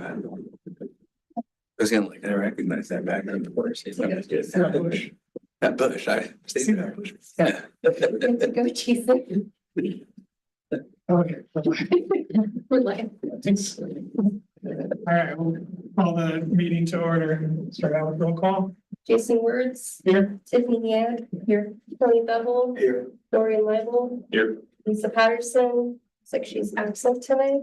I was gonna like, I recognize that background, of course. That bush. That bush, I see that bush. Yeah. Go Jason. Okay. We're like, Thanks. All right, we'll call the meeting to order. Start out with roll call. Jason Words, Here. Tiffany Yad, here, Tony Bevel, Here. Dorian Leibel, Here. Lisa Patterson, looks like she's absent tonight.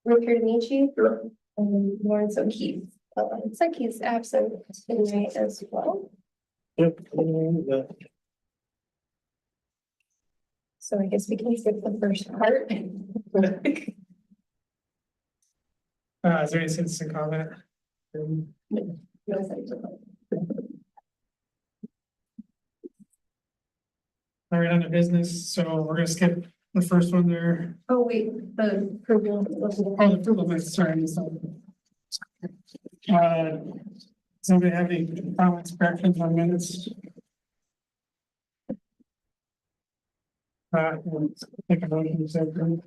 Rick Amici. Here. And Lawrence O'Keefe. Looks like he's absent tonight as well. Yep. So I guess we can skip the first part. Is there any citizen comment? All right, on the business, so we're gonna skip the first one there. Oh, wait, the approval. Oh, the approval list, sorry. Does anybody have any comments, corrections on minutes? We'll take a motion, so approve.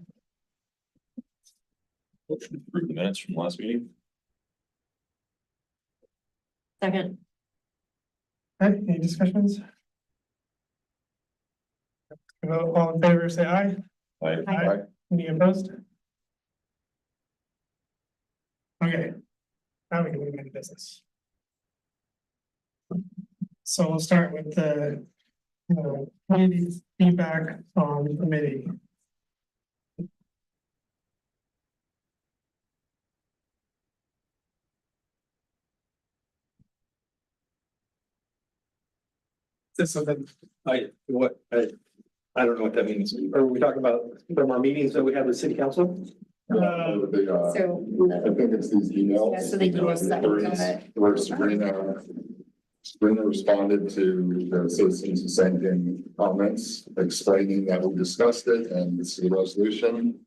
Motion to approve the minutes from last meeting. Second. Okay, any discussions? All in favor, say aye. Aye. Any opposed? Okay. Now we can move into business. So we'll start with the community feedback on the committee. This is I don't know what that means. Are we talking about from our meetings that we have with city council? So. I think it's these emails. Yeah, so they give us that. Where Sabrina responded to the citizens who sent in comments explaining that we discussed it and this is a resolution.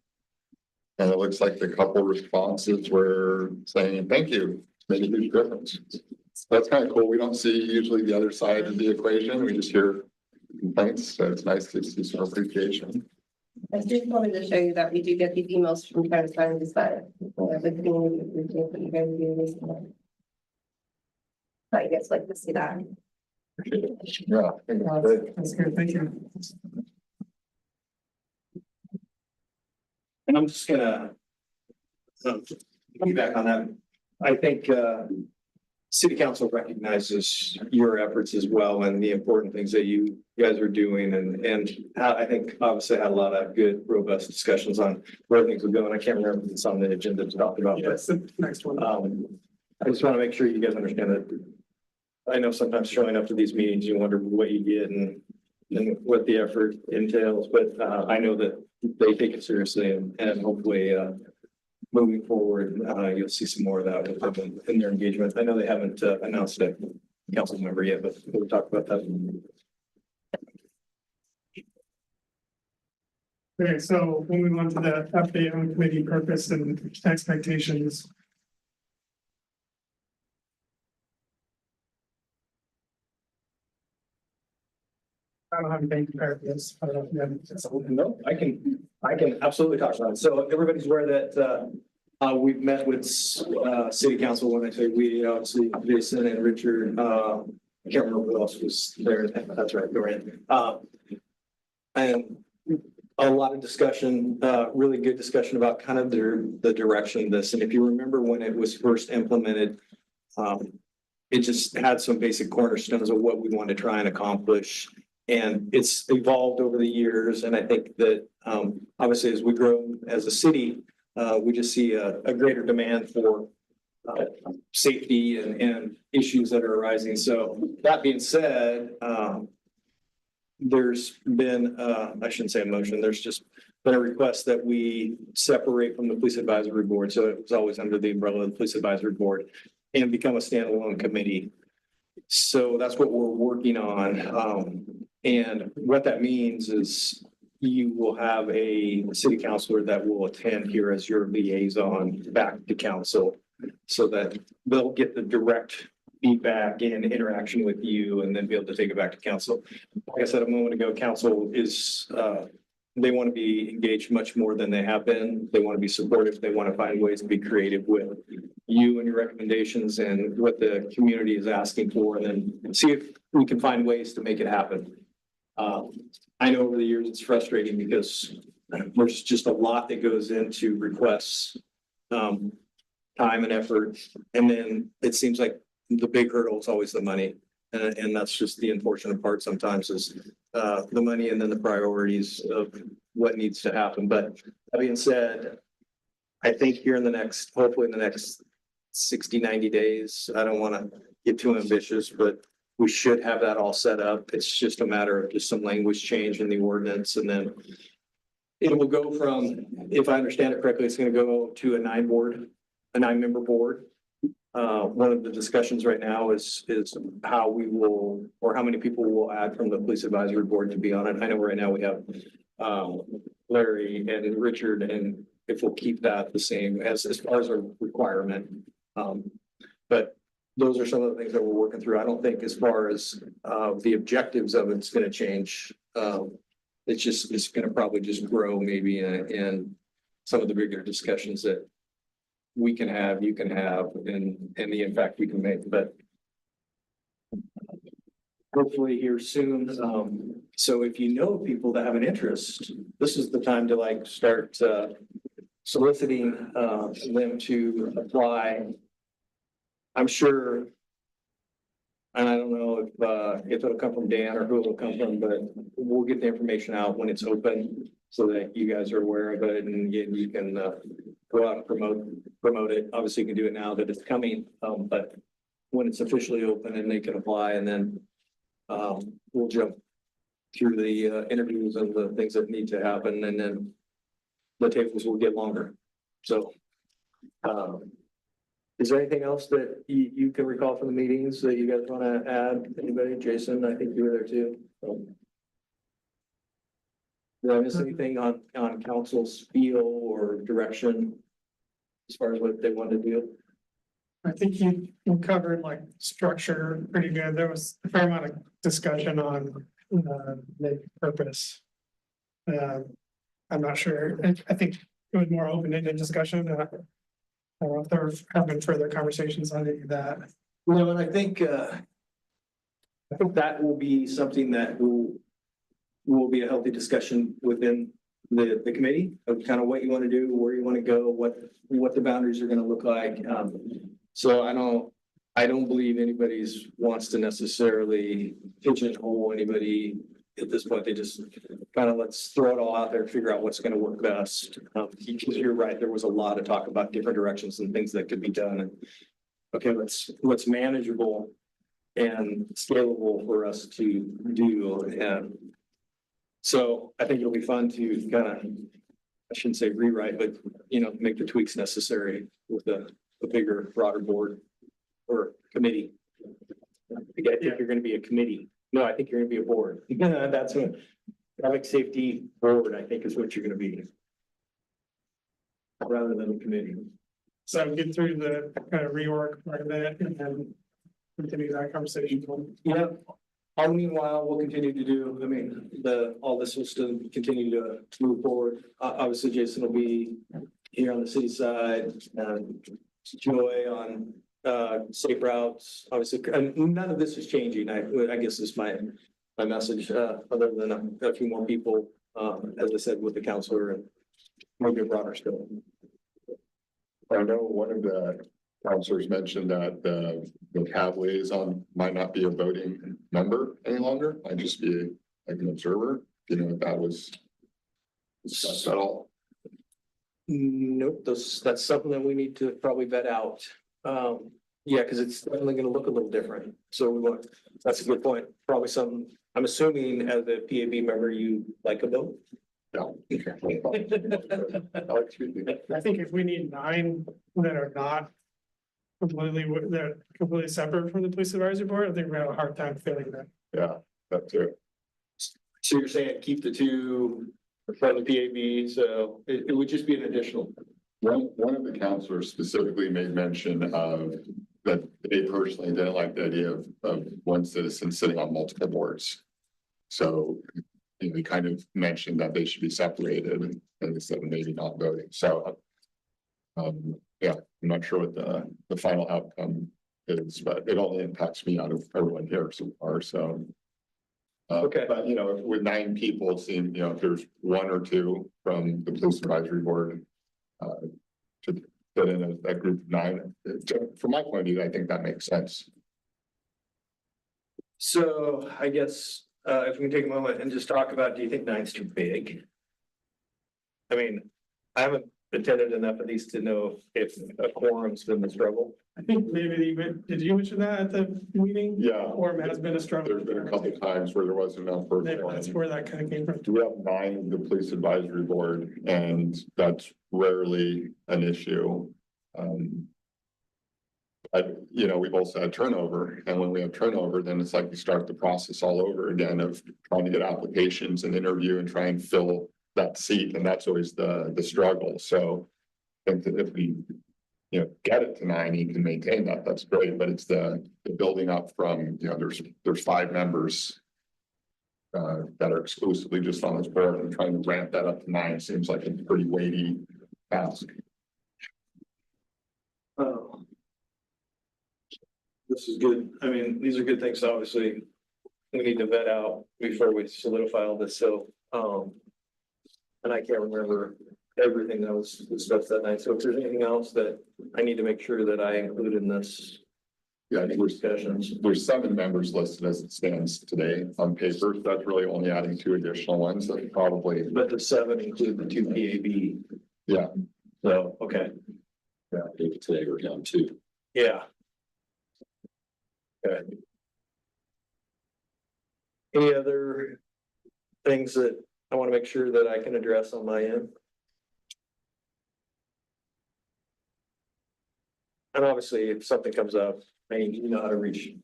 And it looks like the couple responses were saying, thank you, made a huge difference. That's kind of cool. We don't see usually the other side of the equation. We just hear complaints. So it's nice to see some appreciation. I just wanted to show you that we do get these emails from time to time, just that, the community, that you guys do this. I guess like to see that. Yeah. That's good, thank you. And I'm just gonna piggyback on that. I think city council recognizes your efforts as well and the important things that you guys are doing and I think obviously had a lot of good robust discussions on where things are going. I can't remember if it's on the agenda to talk about, but Yes, the next one. I just want to make sure you guys understand that. I know sometimes showing up to these meetings, you wonder what you get and what the effort entails, but I know that they take it seriously and hopefully moving forward, you'll see some more of that with them in their engagement. I know they haven't announced a council member yet, but we'll talk about that. Okay, so we'll move on to the update on committee purpose and expectations. I don't have anything prepared for this. I don't know if you have. No, I can absolutely talk about it. So everybody's aware that we've met with city council. When I say we, obviously Jason and Richard, I can't remember who else was there. That's right, Dorian. And a lot of discussion, really good discussion about kind of the direction of this. And if you remember when it was first implemented, it just had some basic cornerstones of what we want to try and accomplish. And it's evolved over the years. And I think that obviously as we grow as a city, we just see a greater demand for safety and issues that are arising. So that being said, there's been, I shouldn't say a motion, there's just been a request that we separate from the police advisory board. So it was always under the umbrella of the police advisory board and become a standalone committee. So that's what we're working on. And what that means is you will have a city councilor that will attend here as your liaison back to council so that they'll get the direct feedback and interaction with you and then be able to take it back to council. Like I said a moment ago, council is they want to be engaged much more than they have been. They want to be supportive. They want to find ways to be creative with you and your recommendations and what the community is asking for, and then see if we can find ways to make it happen. I know over the years it's frustrating because there's just a lot that goes into requests, time and effort. And then it seems like the big hurdle is always the money. And that's just the unfortunate part sometimes is the money and then the priorities of what needs to happen. But that being said, I think here in the next, hopefully in the next 60, 90 days, I don't want to get too ambitious, but we should have that all set up. It's just a matter of just some language change in the ordinance, and then it will go from, if I understand it correctly, it's going to go to a 9-member board. One of the discussions right now is how we will, or how many people will add from the police advisory board to be on it. I know right now we have Larry and Richard, and if we'll keep that the same as far as a requirement. But those are some of the things that we're working through. I don't think as far as the objectives of it's going to change. It's going to probably just grow maybe in some of the bigger discussions that we can have, you can have, and the impact we can make, but hopefully here soon. So if you know people that have an interest, this is the time to like start soliciting them to apply. I'm sure, and I don't know if it'll come from Dan or who it'll come from, but we'll get the information out when it's open so that you guys are aware of it, and you can go out and promote it. Obviously, you can do it now that it's coming, but when it's officially open and they can apply, and then we'll jump through the interviews and the things that need to happen, and then the tables will get longer. So, is there anything else that you can recall from the meetings that you guys want to add? Anybody? Jason, I think you were there too. Did I miss anything on council's feel or direction as far as what they want to do? I think you covered like structure pretty good. There was a fair amount of discussion on the purpose. I'm not sure. I think it was more open-ended discussion. I don't know if there have been further conversations on any of that. No, and I think that will be something that will be a healthy discussion within the committee of kind of what you want to do, where you want to go, what the boundaries are going to look like. So I don't believe anybody's wants to necessarily pigeonhole anybody at this point. They just kind of let's throw it all out there and figure out what's going to work best. Because you're right, there was a lot of talk about different directions and things that could be done. And okay, what's manageable and scalable for us to do. And so I think it'll be fun to kind of, I shouldn't say rewrite, but make the tweaks necessary with a bigger, broader board or committee. I think you're going to be a committee. No, I think you're going to be a board. That's what public safety board, I think, is what you're going to be. Rather than a committee. So get through the kind of reorg part of it and then continue that conversation. Yeah. Meanwhile, we'll continue to do, all this will still continue to move forward. Obviously, Jason will be here on the city side, and Joy on safe routes. Obviously, none of this is changing. I guess is my message, other than a few more people, as I said, with the counselor and maybe a broader scope. I know one of the counselors mentioned that the CAB liaison might not be a voting member any longer, might just be like an observer. If that was discussed at all. Nope, that's something that we need to probably vet out. Yeah, because it's definitely going to look a little different. So that's a good point. Probably I'm assuming as a PAB member, you like a vote. No. I think if we need 9 that are not completely separate from the police advisory board, I think we have a hard time filling that. Yeah, that too. So you're saying keep the 2 from the PAB, so it would just be an additional. One of the counselors specifically made mention of that they personally didn't like the idea of one citizen sitting on multiple boards. So they kind of mentioned that they should be separated and they said maybe not voting, so. Yeah, I'm not sure what the final outcome is, but it only impacts me out of everyone here so far, so. Okay. But you know, with 9 people, it seems, you know, if there's 1 or 2 from the police advisory board. To fit in a group of 9, from my point of view, I think that makes sense. So I guess, if we can take a moment and just talk about, do you think 9's too big? I mean, I haven't attended enough of these to know if a quorum's been the struggle. I think maybe, did you mention that at the meeting? Yeah. Or has been a struggle. There's been a couple of times where there wasn't enough. Maybe that's where that kind of came from. We have 9 of the police advisory board, and that's rarely an issue. You know, we've also had turnover, and when we have turnover, then it's like you start the process all over again of trying to get applications and interview and try and fill that seat, and that's always the struggle. So I think that if we, you know, get it to 9, you can maintain that, that's great, but it's the building up from, you know, there's 5 members that are exclusively just on this board, and trying to ramp that up to 9 seems like a pretty weighty task. Oh. This is good. I mean, these are good things, obviously. We need to vet out before we solidify all this, so, and I can't remember everything that was discussed that night, so if there's anything else that I need to make sure that I include in this. Yeah, I think there's 7 members listed as it stands today on paper, so that's really only adding 2 additional ones that probably. But the 7 include the 2 PAB. Yeah. So, okay, Yeah, maybe today we're down 2. yeah. Okay. Any other things that I want to make sure that I can address on my end? And obviously, if something comes up, I mean, you know how to reach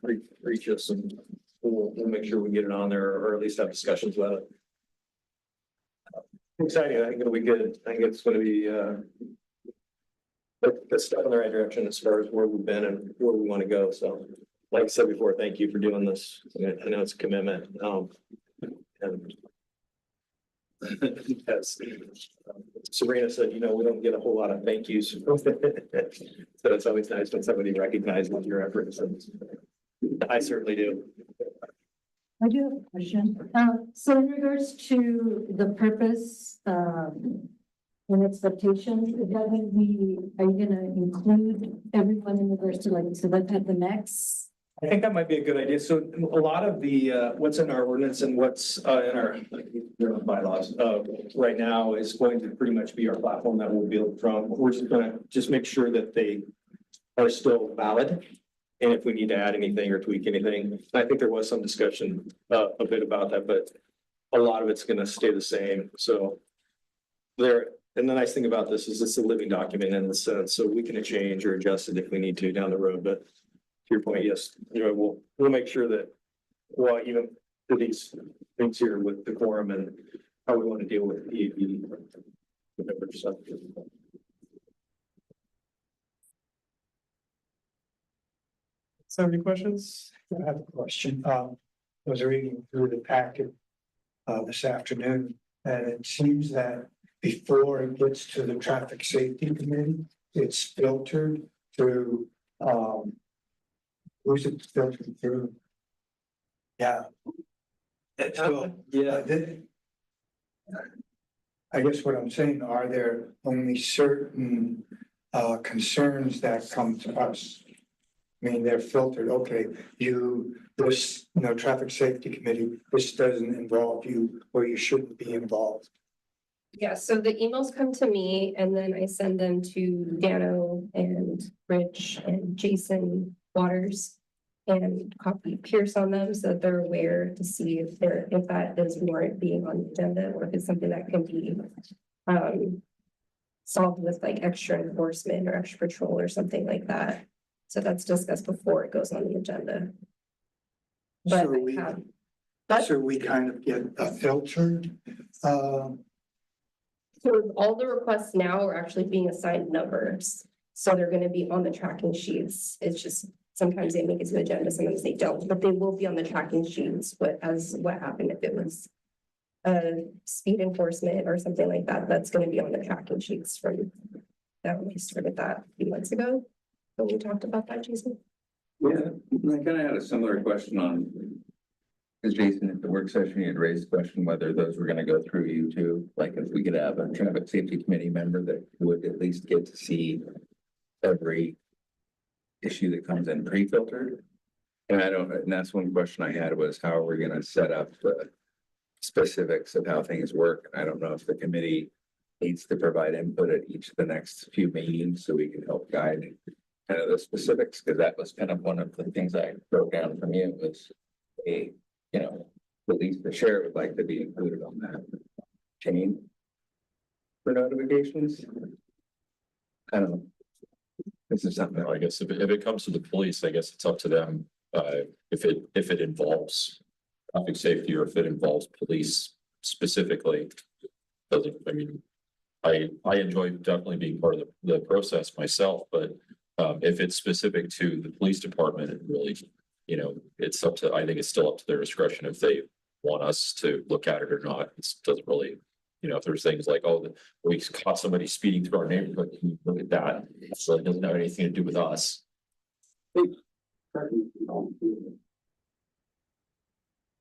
us, and we'll make sure we get it on there, or at least have discussions about it. Exciting, I think it'll be good. I think it's gonna be a step in the right direction as far as where we've been and where we want to go, so. Like I said before, thank you for doing this. I know it's a commitment, and as Sabrina said, you know, we don't get a whole lot of thank yous. So it's always nice when somebody recognizes your efforts, and I certainly do. I do have a question. So in regards to the purpose, and expectations, are you gonna include everyone in regards to like, so like at the next? I think that might be a good idea. So a lot of the, what's in our ordinance and what's in our bylaws, right now is going to pretty much be our platform that we'll build from. We're just gonna make sure that they are still valid. And if we need to add anything or tweak anything, I think there was some discussion, a bit about that, but a lot of it's gonna stay the same. So there, and the nice thing about this is it's a living document in the sense, so we can change or adjust it if we need to down the road, but to your point, yes, you know, we'll make sure that, well, even for these things here with the quorum and how we want to deal with PAB. Whatever stuff. So any questions? I have a question. I was reading through the packet this afternoon, and it seems that before it gets to the traffic safety committee, it's filtered through, who's it filtered through? Yeah. Yeah, I guess what I'm saying, are there only certain concerns that come to us? I mean, they're filtered, okay, this, you know, traffic safety committee, this doesn't involve you, or you shouldn't be involved. Yeah, so the emails come to me and then I send them to Dano and Rich and Jason Waters. And copy Pierce on them so that they're aware to see if that does warrant being on the agenda, or if it's something that can be solved with like extra enforcement or extra patrol or something like that. So that's discussed before it goes on the agenda. But So we, so we kind of get a filtered, so all the requests now are actually being assigned numbers. So they're gonna be on the tracking sheets. It's just sometimes they make it to the agenda, sometimes they don't, but they will be on the tracking sheets. What happened if it was speed enforcement or something like that, that's gonna be on the tracking sheets from. That we started that a few months ago, when we talked about that, Jason. Yeah, I kind of had a similar question on. Cause Jason, at the work session, he had raised the question whether those were gonna go through you too, like if we could have a traffic safety committee member that would at least get to see. Every. Issue that comes in pre-filtered. And and that's one question I had was how are we gonna set up the. Specifics of how things work, and I don't know if the committee. Needs to provide input at each of the next few meetings so we can help guide. Kind of the specifics, because that was kind of one of the things I wrote down from you was a, at least the sheriff would like to be included on that chain. For notifications. I don't know. This is something I guess if it comes to the police, I guess it's up to them, if it involves. Traffic safety or if it involves police specifically. Doesn't, I mean. I enjoy definitely being part of the process myself, but if it's specific to the police department, it really, it's up to, I think it's still up to their discretion if they want us to look at it or not. It doesn't really, if there's things like, oh, we caught somebody speeding through our neighborhood, can you look at that? So it doesn't have anything to do with us. The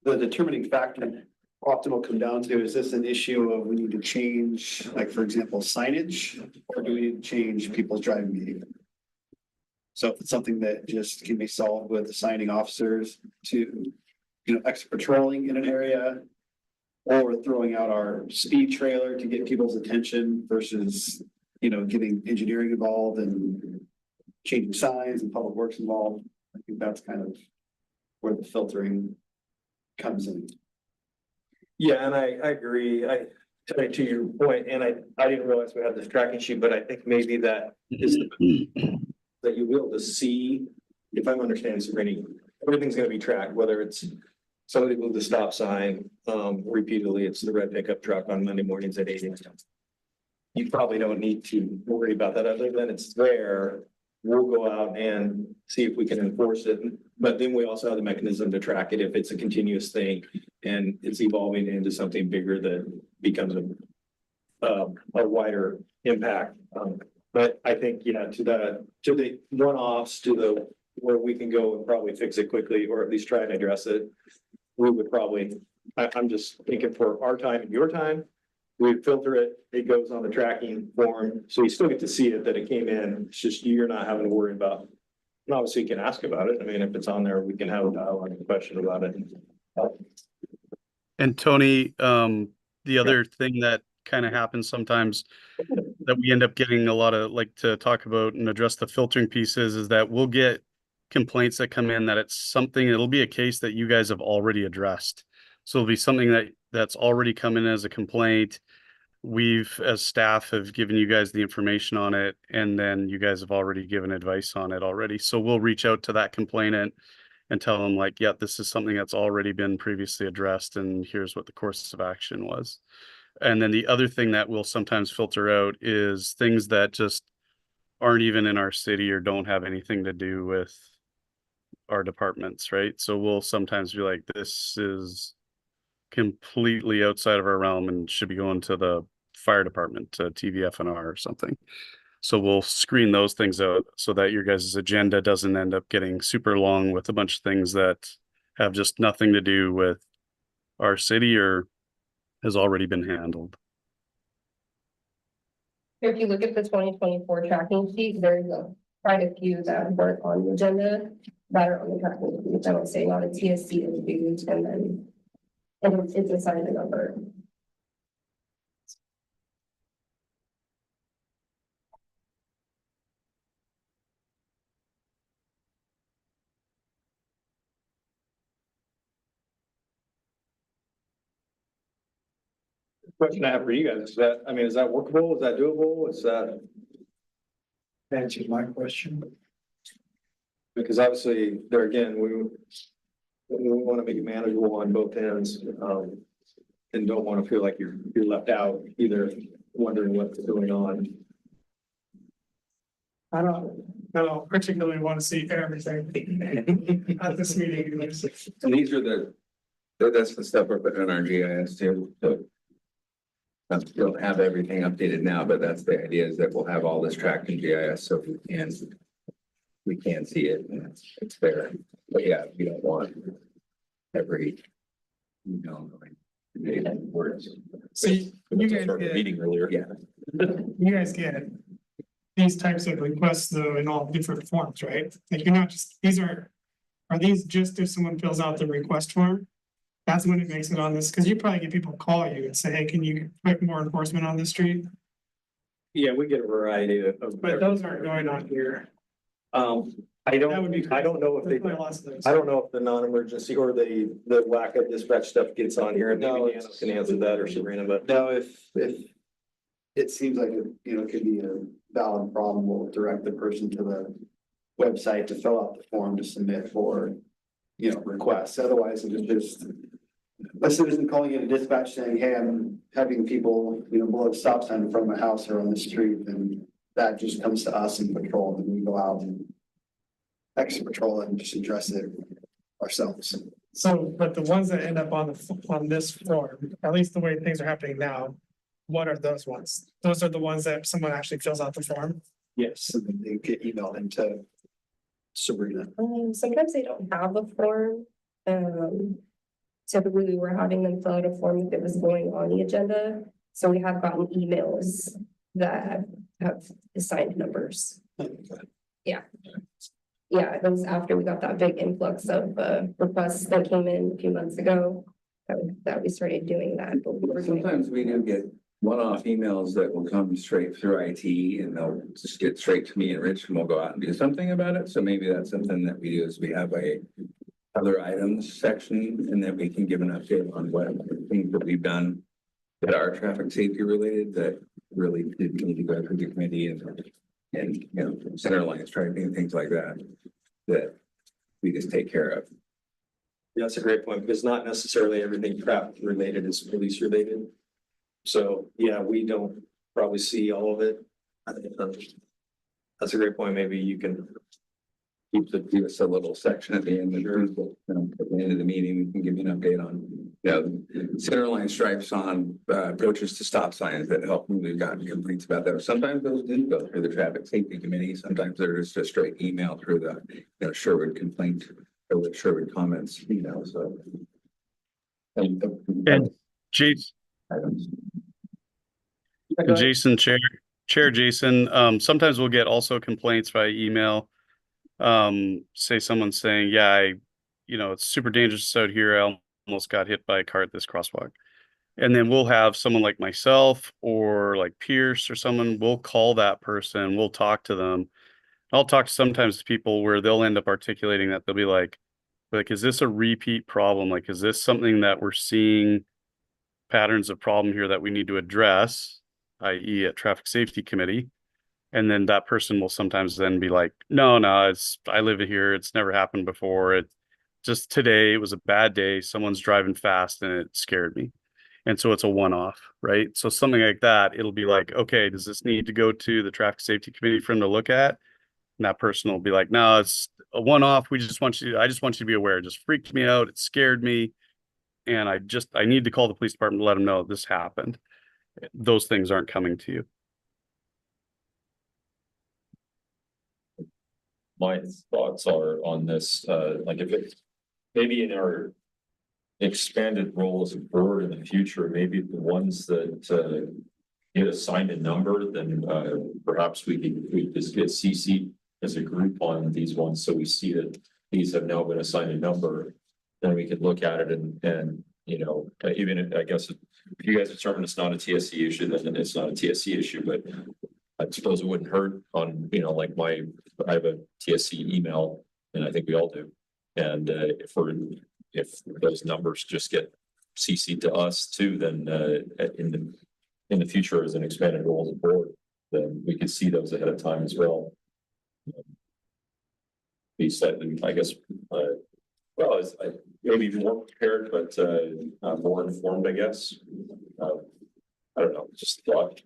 determining factor often will come down to, is this an issue of we need to change, like, for example, signage, or do we need to change people's driving behavior? So if it's something that just can be solved with assigning officers to, extra patrolling in an area. Or throwing out our speed trailer to get people's attention versus, getting engineering involved and changing signs and public works involved. I think that's kind of where the filtering comes in. Yeah, and I agree. To your point, and I didn't realize we had this tracking sheet, but I think maybe that is that you'll be able to see, if I'm understanding Sabrina, everything's gonna be tracked, whether it's somebody moved the stop sign, repeatedly, it's the red pickup truck on Monday mornings at 8 a.m. You probably don't need to worry about that other than it's there. We'll go out and see if we can enforce it, but then we also have the mechanism to track it if it's a continuous thing and it's evolving into something bigger that becomes a wider impact. But I think, to the one-offs, where we can go and probably fix it quickly, or at least try and address it. We would probably, I'm just thinking for our time and your time, we filter it, it goes on the tracking form, so you still get to see it, that it came in, it's just you're not having to worry about. And obviously you can ask about it, I mean, if it's on there, we can have a dialogue and question about it. And Tony, the other thing that kind of happens sometimes that we end up getting a lot of, like, to talk about and address the filtering pieces, is that we'll get complaints that come in that it'll be a case that you guys have already addressed. So it'll be something that's already come in as a complaint. We've, as staff, have given you guys the information on it, and then you guys have already given advice on it already. So we'll reach out to that complainant and tell them, like, yeah, this is something that's already been previously addressed, and here's what the course of action was. And then the other thing that we'll sometimes filter out is things that just aren't even in our city or don't have anything to do with our departments, right? So we'll sometimes be like, this is completely outside of our realm and should be going to the fire department, to TVFNR or something. So we'll screen those things out so that your guys' agenda doesn't end up getting super long with a bunch of things that have just nothing to do with our city or has already been handled. If you look at the 2024 tracking sheet, there's quite a few that weren't on the agenda that are on the tracking sheet. I would say a lot of TSC issues, and then it's assigned a number. Question I have for you guys, is that workable? Is that doable? Is that? Answers my question. Because obviously, there again, we want to make it manageable on both ends, and don't want to feel like you're left out either, wondering what's going on. I don't particularly want to see everything at this meeting. And these are the That's the stuff we're putting in our GIS too, so. We don't have everything updated now, but that's the idea, is that we'll have all this tracked in GIS, so we can see it and it's there. But yeah, we don't want every, you know, words. So you guys Started get, Meeting earlier. Yeah. you guys get these types of requests though in all different forms, right? Like you're not just, are these just if someone fills out the request form? That's when it makes it on this, because you probably get people call you and say, hey, can you put more enforcement on the street? Yeah, we get a variety of. But those aren't going on here. I That would be don't, I don't know if they, There's lots of those. I don't know if the non-emergency or the WACA dispatch stuff gets on here. No, Maybe Deanna can answer that or Sabrina, but. No, if it seems like, it could be a valid problem, we'll direct the person to the website to fill out the form to submit for, requests. Otherwise, it just, a citizen calling in a dispatch saying, hey, I'm having people, below the stop sign in front of my house or on the street, and that just comes to us in patrol, and we go out and extra patrol it and just address it ourselves. So, but the ones that end up on this form, at least the way things are happening now, what are those ones? Those are the ones that someone actually fills out the form? Yes, and then they get emailed into Sabrina. Sometimes they don't have a form. Typically we were having them fill out a form if it was going on the agenda. So we have gotten emails that have assigned numbers. Yeah, it was after we got that big influx of requests that came in a few months ago. That we started doing that, but we were doing. Sometimes we do get one-off emails that will come straight through IT and they'll just get straight to me and Rich and we'll go out and do something about it. So maybe that's something that we do, is we have a other items section and then we can give an update on what things that we've done that are traffic safety related that really did need to go through the committee and center line striping and things like that, that we just take care of. Yeah, that's a great point, because not necessarily everything traffic related is police related. So, yeah, we don't probably see all of it. I think that's a great point. Maybe you can. Give us a little section at the end of at the end of the meeting, we can give you an update on, center line stripes on approaches to stop signs that help when we've gotten complaints about that. Sometimes those didn't go through the traffic safety committee. Sometimes there's just a straight email through the Sherwood complaint or the Sherwood comments, so. And Jason, Items. Jason, Chair Jason, sometimes we'll get also complaints via email. Say someone's saying, yeah, it's super dangerous out here. I almost got hit by a car at this crosswalk. And then we'll have someone like myself or like Pierce or someone, we'll call that person, we'll talk to them. I'll talk sometimes to people where they'll end up articulating that they'll be like, is this a repeat problem? Like, is this something that we're seeing patterns of problem here that we need to address, i.e. at traffic safety committee? And then that person will sometimes then be like, no, I live here. It's never happened before. It just today, it was a bad day. Someone's driving fast and it scared me. And so it's a one-off, right? So something like that, it'll be like, okay, does this need to go to the traffic safety committee for them to look at? And that person will be like, no, it's a one-off. I just want you to be aware. It just freaked me out. It scared me. And I need to call the police department to let them know this happened. Those things aren't coming to you. My thoughts are on this, like if it's maybe in our expanded role as a board in the future, maybe the ones that get assigned a number, then perhaps we just get CC as a group on these ones, so we see that these have now been assigned a number. Then we could look at it and even if, I guess if you guys are determined it's not a TSC issue, then it's not a TSC issue, but I suppose it wouldn't hurt on, like I have a TSC email and I think we all do. And if those numbers just get CC'd to us too, then in the future as an expanded role as a board, then we could see those ahead of time as well. Be slightly, I guess, maybe more prepared, but more informed, I guess. I don't know, just thought.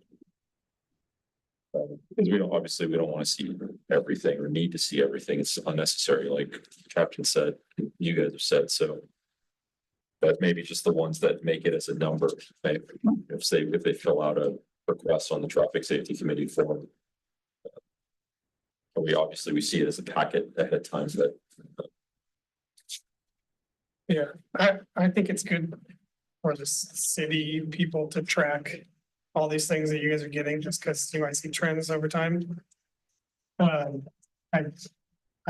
Because we don't want to see everything or need to see everything. It's unnecessary, like Captain said, you guys have said, so. But maybe just the ones that make it as a number, if they fill out a request on the traffic safety committee form. We obviously see it as a packet ahead of time, but Yeah, I think it's good for the city people to track all these things that you guys are getting, just because you might see trends over time. I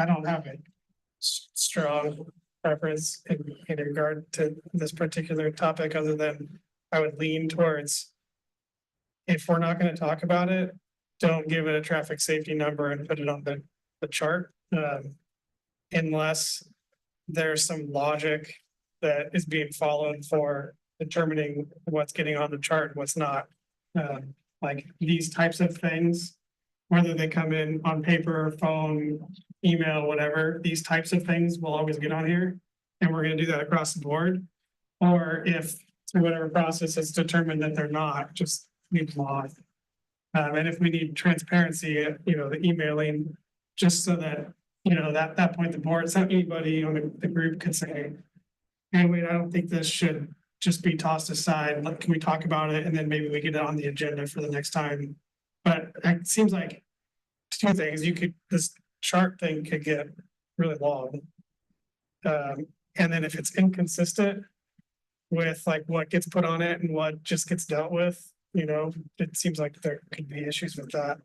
don't have a strong preference in regard to this particular topic, other than I would lean towards, if we're not gonna talk about it, don't give it a traffic safety number and put it on the chart. Unless there's some logic that is being followed for determining what's getting on the chart, and what's not. Like these types of things, whether they come in on paper, phone, email, whatever, these types of things will always get on here. And we're gonna do that across the board. Or if through whatever process is determined that they're not, just leave them off. And if we need transparency, the emailing, just so that, that point, the board, so anybody on the group could say, hey, wait, I don't think this should just be tossed aside. Can we talk about it? And then maybe we get it on the agenda for the next time. But it seems like two things, this chart thing could get really long. And then if it's inconsistent with like what gets put on it and what just gets dealt with, it seems like there could be issues with that.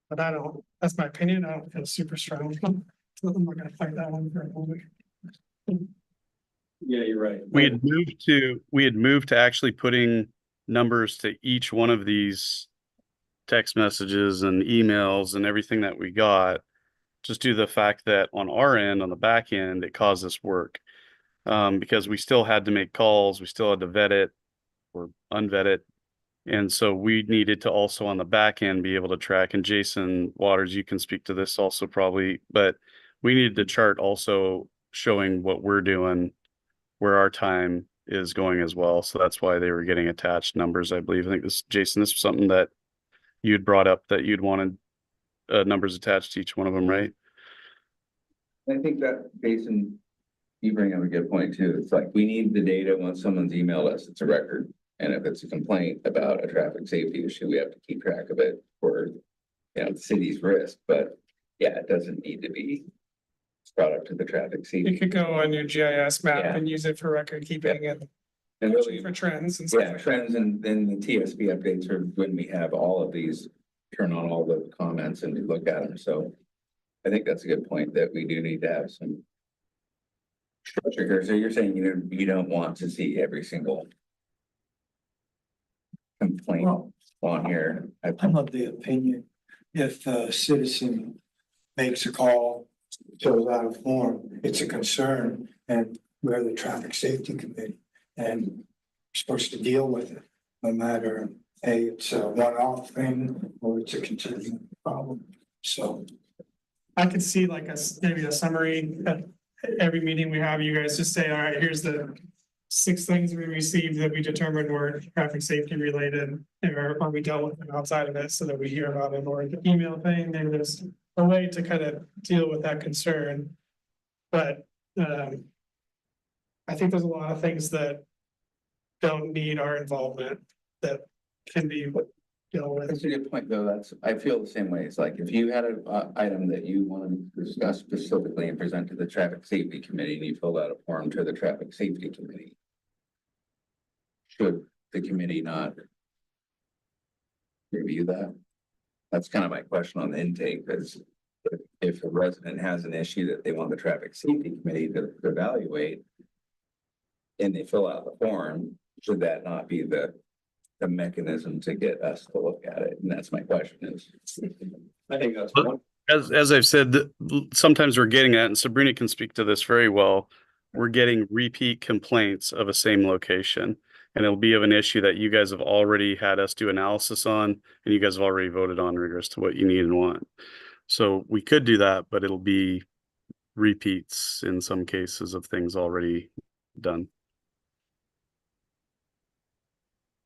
But that's my opinion. I don't feel super strong. So I'm not gonna fight that one for a moment. Yeah, you're right. We had moved to actually putting numbers to each one of these text messages and emails and everything that we got, just due to the fact that on our end, on the back end, it caused us work. Because we still had to make calls, we still had to vet it or unvet it. And so we needed to also on the back end be able to track, and Jason Waters, you can speak to this also probably, but we needed the chart also showing what we're doing, where our time is going as well. So that's why they were getting attached numbers, I believe. I think Jason, this was something that you'd brought up, that you'd wanted numbers attached to each one of them, right? I think that, Jason, you bring up a good point too. It's like, we need the data once someone's emailed us, it's a record. And if it's a complaint about a traffic safety issue, we have to keep track of it for, the city's risk. But yeah, it doesn't need to be brought up to the traffic safety. You could go on your GIS map Yeah. and use it for record keeping and And really, for trends and stuff. yeah, trends, and then the TSB updates are when we have all of these, turn on all the comments and we look at them. So I think that's a good point, that we do need to have some structure here. So you're saying you don't want to see every single complaint on here. I'm of the opinion, if a citizen makes a call, fills out a form, it's a concern, and we're the traffic safety committee, and we're supposed to deal with it, no matter, hey, it's a one-off thing, or it's a continuing problem, so. I could see like maybe a summary at every meeting we have, you guys just say, all right, here's the 6 things we received that we determined were traffic safety related, or we dealt with them outside of it so that we hear about it, or the email thing, maybe there's a way to kind of deal with that concern. But I think there's a lot of things that don't need our involvement that can be dealt with. That's a good point, though. I feel the same way. It's like, if you had an item that you wanted to discuss specifically and present to the traffic safety committee, and you filled out a form to the traffic safety committee, should the committee not review that? That's kind of my question on the intake, because if a resident has an issue that they want the traffic safety committee to evaluate, and they fill out the form, should that not be the mechanism to get us to look at it? And that's my question is. I think that's one. As I've said, sometimes we're getting at, and Sabrina can speak to this very well, we're getting repeat complaints of a same location. And it'll be of an issue that you guys have already had us do analysis on, and you guys have already voted on in regards to what you need and want. So we could do that, but it'll be repeats in some cases of things already done.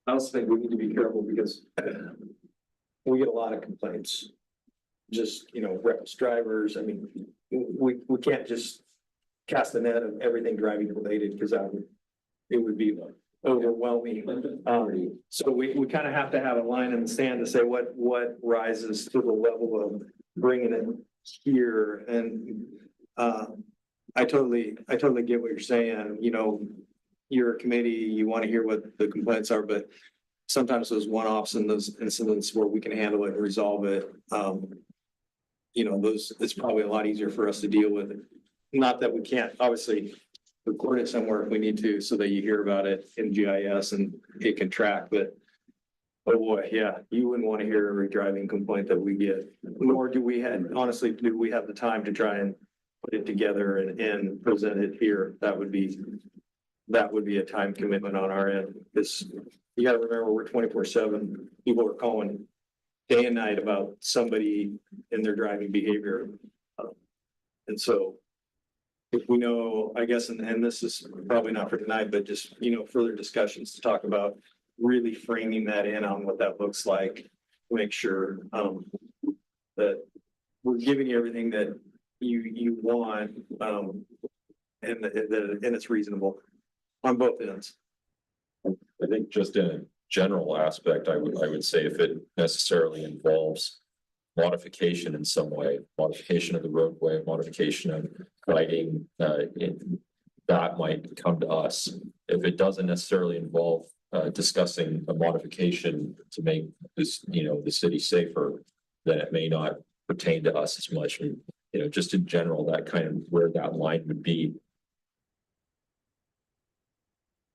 I also think we need to be careful because we get a lot of complaints. Just, reckless drivers. I mean, we can't just cast the net of everything driving related, because it would be overwhelming. So we kind of have to have a line in the sand to say what rises to the level of bringing it here. And I totally get what you're saying. You know, you're a committee, you want to hear what the complaints are, but sometimes those one-offs and those incidents where we can handle it and resolve it, you know, it's probably a lot easier for us to deal with. Not that we can't, obviously, record it somewhere if we need to, so that you hear about it in GIS and it can track, but oh boy, yeah, you wouldn't want to hear every driving complaint that we get, nor do we honestly, do we have the time to try and put it together and present it here. That would be a time commitment on our end, because you gotta remember, we're 24/7. People are calling day and night about somebody in their driving behavior. And so if we know, I guess, and this is probably not for tonight, but just, you know, further discussions to talk about really framing that in on what that looks like, to make sure that we're giving you everything that you want, and it's reasonable on both ends. I think just in a general aspect, I would say if it necessarily involves modification in some way, modification of the roadway, modification of lighting, that might come to us. If it doesn't necessarily involve discussing a modification to make this, you know, the city safer, then it may not pertain to us as much. And, you know, just in general, that kind of where that line would be.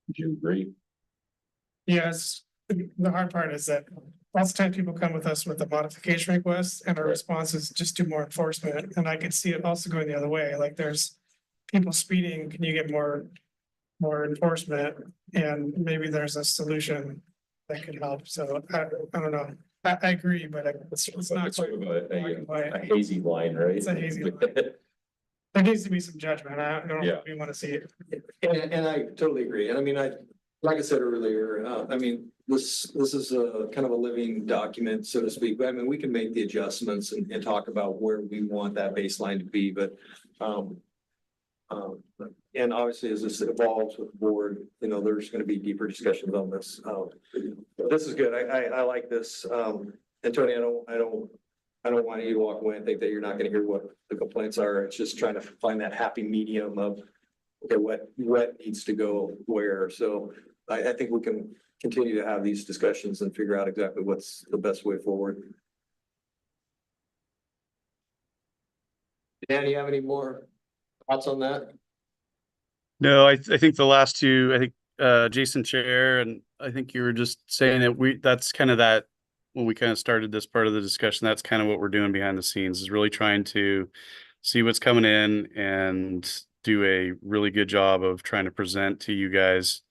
Would you agree? Yes, the hard part is that lots of times people come with us with a modification request and our response is just do more enforcement. And I could see it also going the other way, like there's people speeding, can you get more enforcement? And maybe there's a solution that could help. So I don't know. I agree, but it's not It's quite. sort of black and white. a hazy line, right? It's a hazy line. There needs to be some judgment. I don't know Yeah. if we want to see it. And I totally agree. And I mean, like I said earlier, I mean, this is a kind of a living document, so to speak. I mean, we can make the adjustments and talk about where we want that baseline to be, but and obviously as this evolves with the board, you know, there's going to be deeper discussions on this. This is good. I like this. And Tony, I don't want you to walk away and think that you're not going to hear what the complaints are. It's just trying to find that happy medium of, okay, what needs to go where. So I think we can continue to have these discussions and figure out exactly what's the best way forward. Dan, you have any more thoughts on that? No, I think the last two, I think Jason Chair, and I think you were just saying that that's kind of that when we kind of started this part of the discussion, that's kind of what we're doing behind the scenes, is really trying to see what's coming in and do a really good job of trying to present to you guys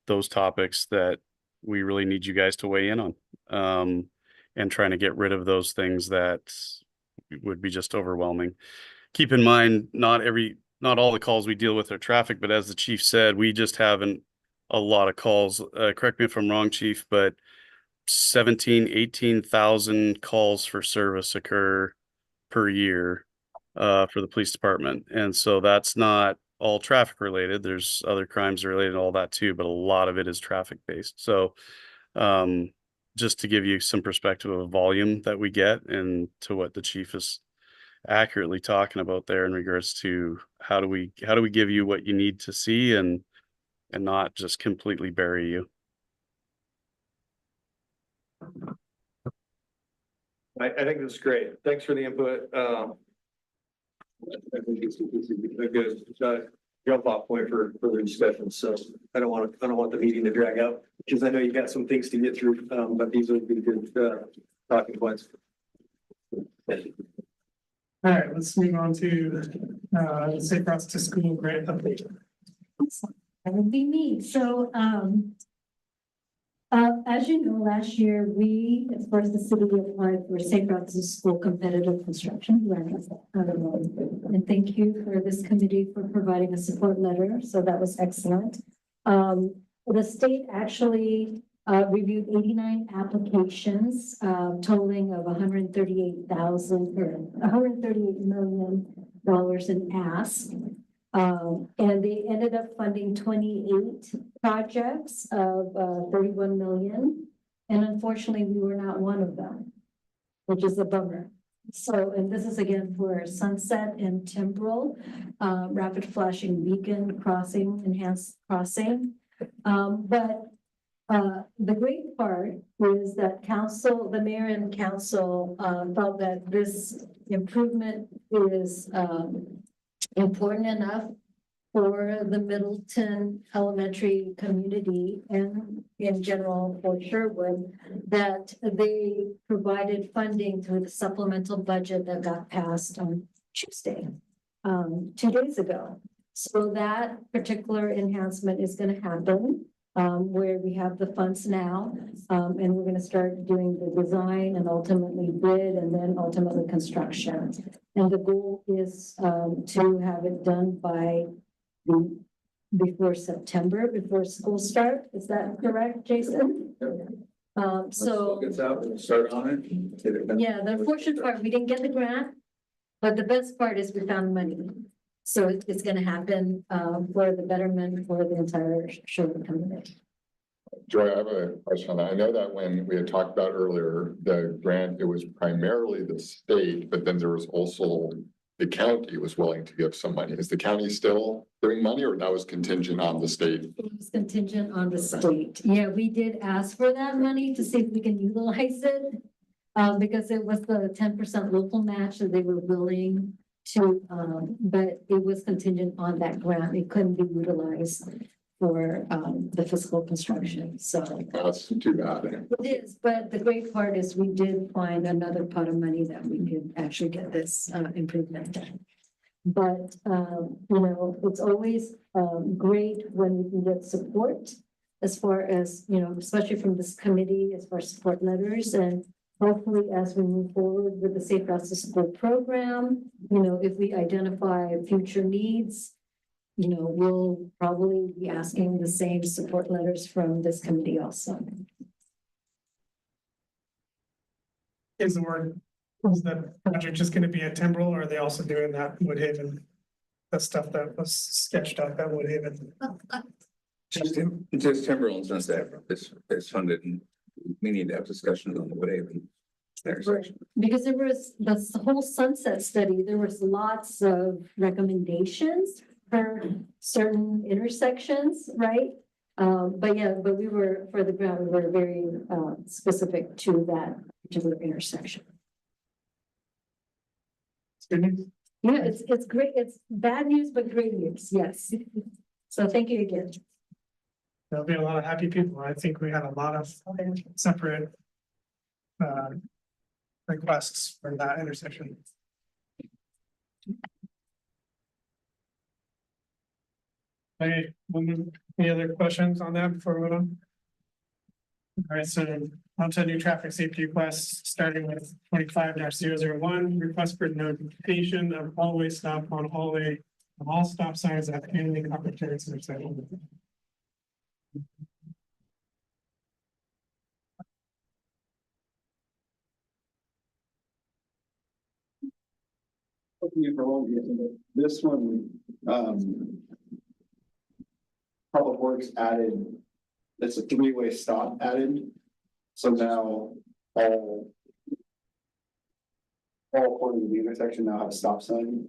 those topics that we really need you guys to weigh in on, and trying to get rid of those things that would be just overwhelming. Keep in mind, not all the calls we deal with are traffic, but as the chief said, we just have a lot of calls. Correct me if I'm wrong, chief, but 18,000 calls for service occur per year for the police department. And so that's not all traffic related. There's other crimes related to all that too, but a lot of it is traffic based. So just to give you some perspective of volume that we get and to what the chief is accurately talking about there in regards to how do we give you what you need to see and not just completely bury you. I think this is great. Thanks for the input. I think it's a good jump off point for further discussion. So I don't want the meeting to drag out, because I know you've got some things to get through, but these would be good talking points. All right, let's move on to the Safe Routes to School grant update. That would be me. So, as you know, last year, we, as far as the city, applied for Safe Routes to School competitive construction grant. And thank you for this committee for providing a support letter. So that was excellent. The state actually reviewed 89 applications, totaling of $138 million in ask. And they ended up funding 28 projects of 31 million. And unfortunately, we were not one of them, which is a bummer. So, and this is again for Sunset and Timbrel, rapid flashing beacon crossing, enhanced crossing. But the great part is that council, the mayor and council, felt that this improvement is important enough for the Middleton Elementary community and in general for Sherwood, that they provided funding through the supplemental budget that got passed on Tuesday, 2 days ago. So that particular enhancement is going to happen, where we have the funds now, and we're going to start doing the design and ultimately bid and then ultimately construction. And the goal is to have it done by before September, before school start. Is that correct, Jason? So Gets out, we'll start on it. And get it done. yeah, the unfortunate part, we didn't get the grant, but the best part is we found money. So it's gonna happen for the betterment for the entire Sherwood community. Joy, I have a question on that. I know that when we had talked about earlier, the grant, it was primarily the state, but then there was also the county was willing to give some money. Is the county still giving money, or that was contingent on the state? It was contingent on the state. Yeah, we did ask for that money to see if we can utilize it. Because it was the 10% local match that they were willing to, but it was contingent on that grant. It couldn't be utilized for the physical construction, so. That's too bad. It is, but the great part is we did find another pot of money that we could actually get this improvement done. But you know, it's always great when we can get support as far as, you know, especially from this committee, as far as support letters. And hopefully as we move forward with the Safe Routes to School program, you know, if we identify future needs, you know, we'll probably be asking the same support letters from this committee also. Is the project just gonna be at Timbrel, or are they also doing that Woodhaven? The stuff that was sketched out at Woodhaven? Just Timberland Sunset is funded, and we need to have discussions on the Woodhaven intersection. Because there was the whole sunset study, there was lots of recommendations for certain intersections, right? But yeah, but we were, for the ground, we were very specific to that particular intersection. Good news. Yeah, it's great. It's bad news, but great news. Yes. So thank you again. There'll be a lot of happy people. I think we had a lot of separate requests for that intersection. Any other questions on that before we move on? All right, so on to new traffic safety requests, starting with 25-001, request for notification of hallway stop on hallway of all stop signs at any opportunities intersection. This one, Public Works added, it's a three-way stop added. So now all points of the intersection now have a stop sign.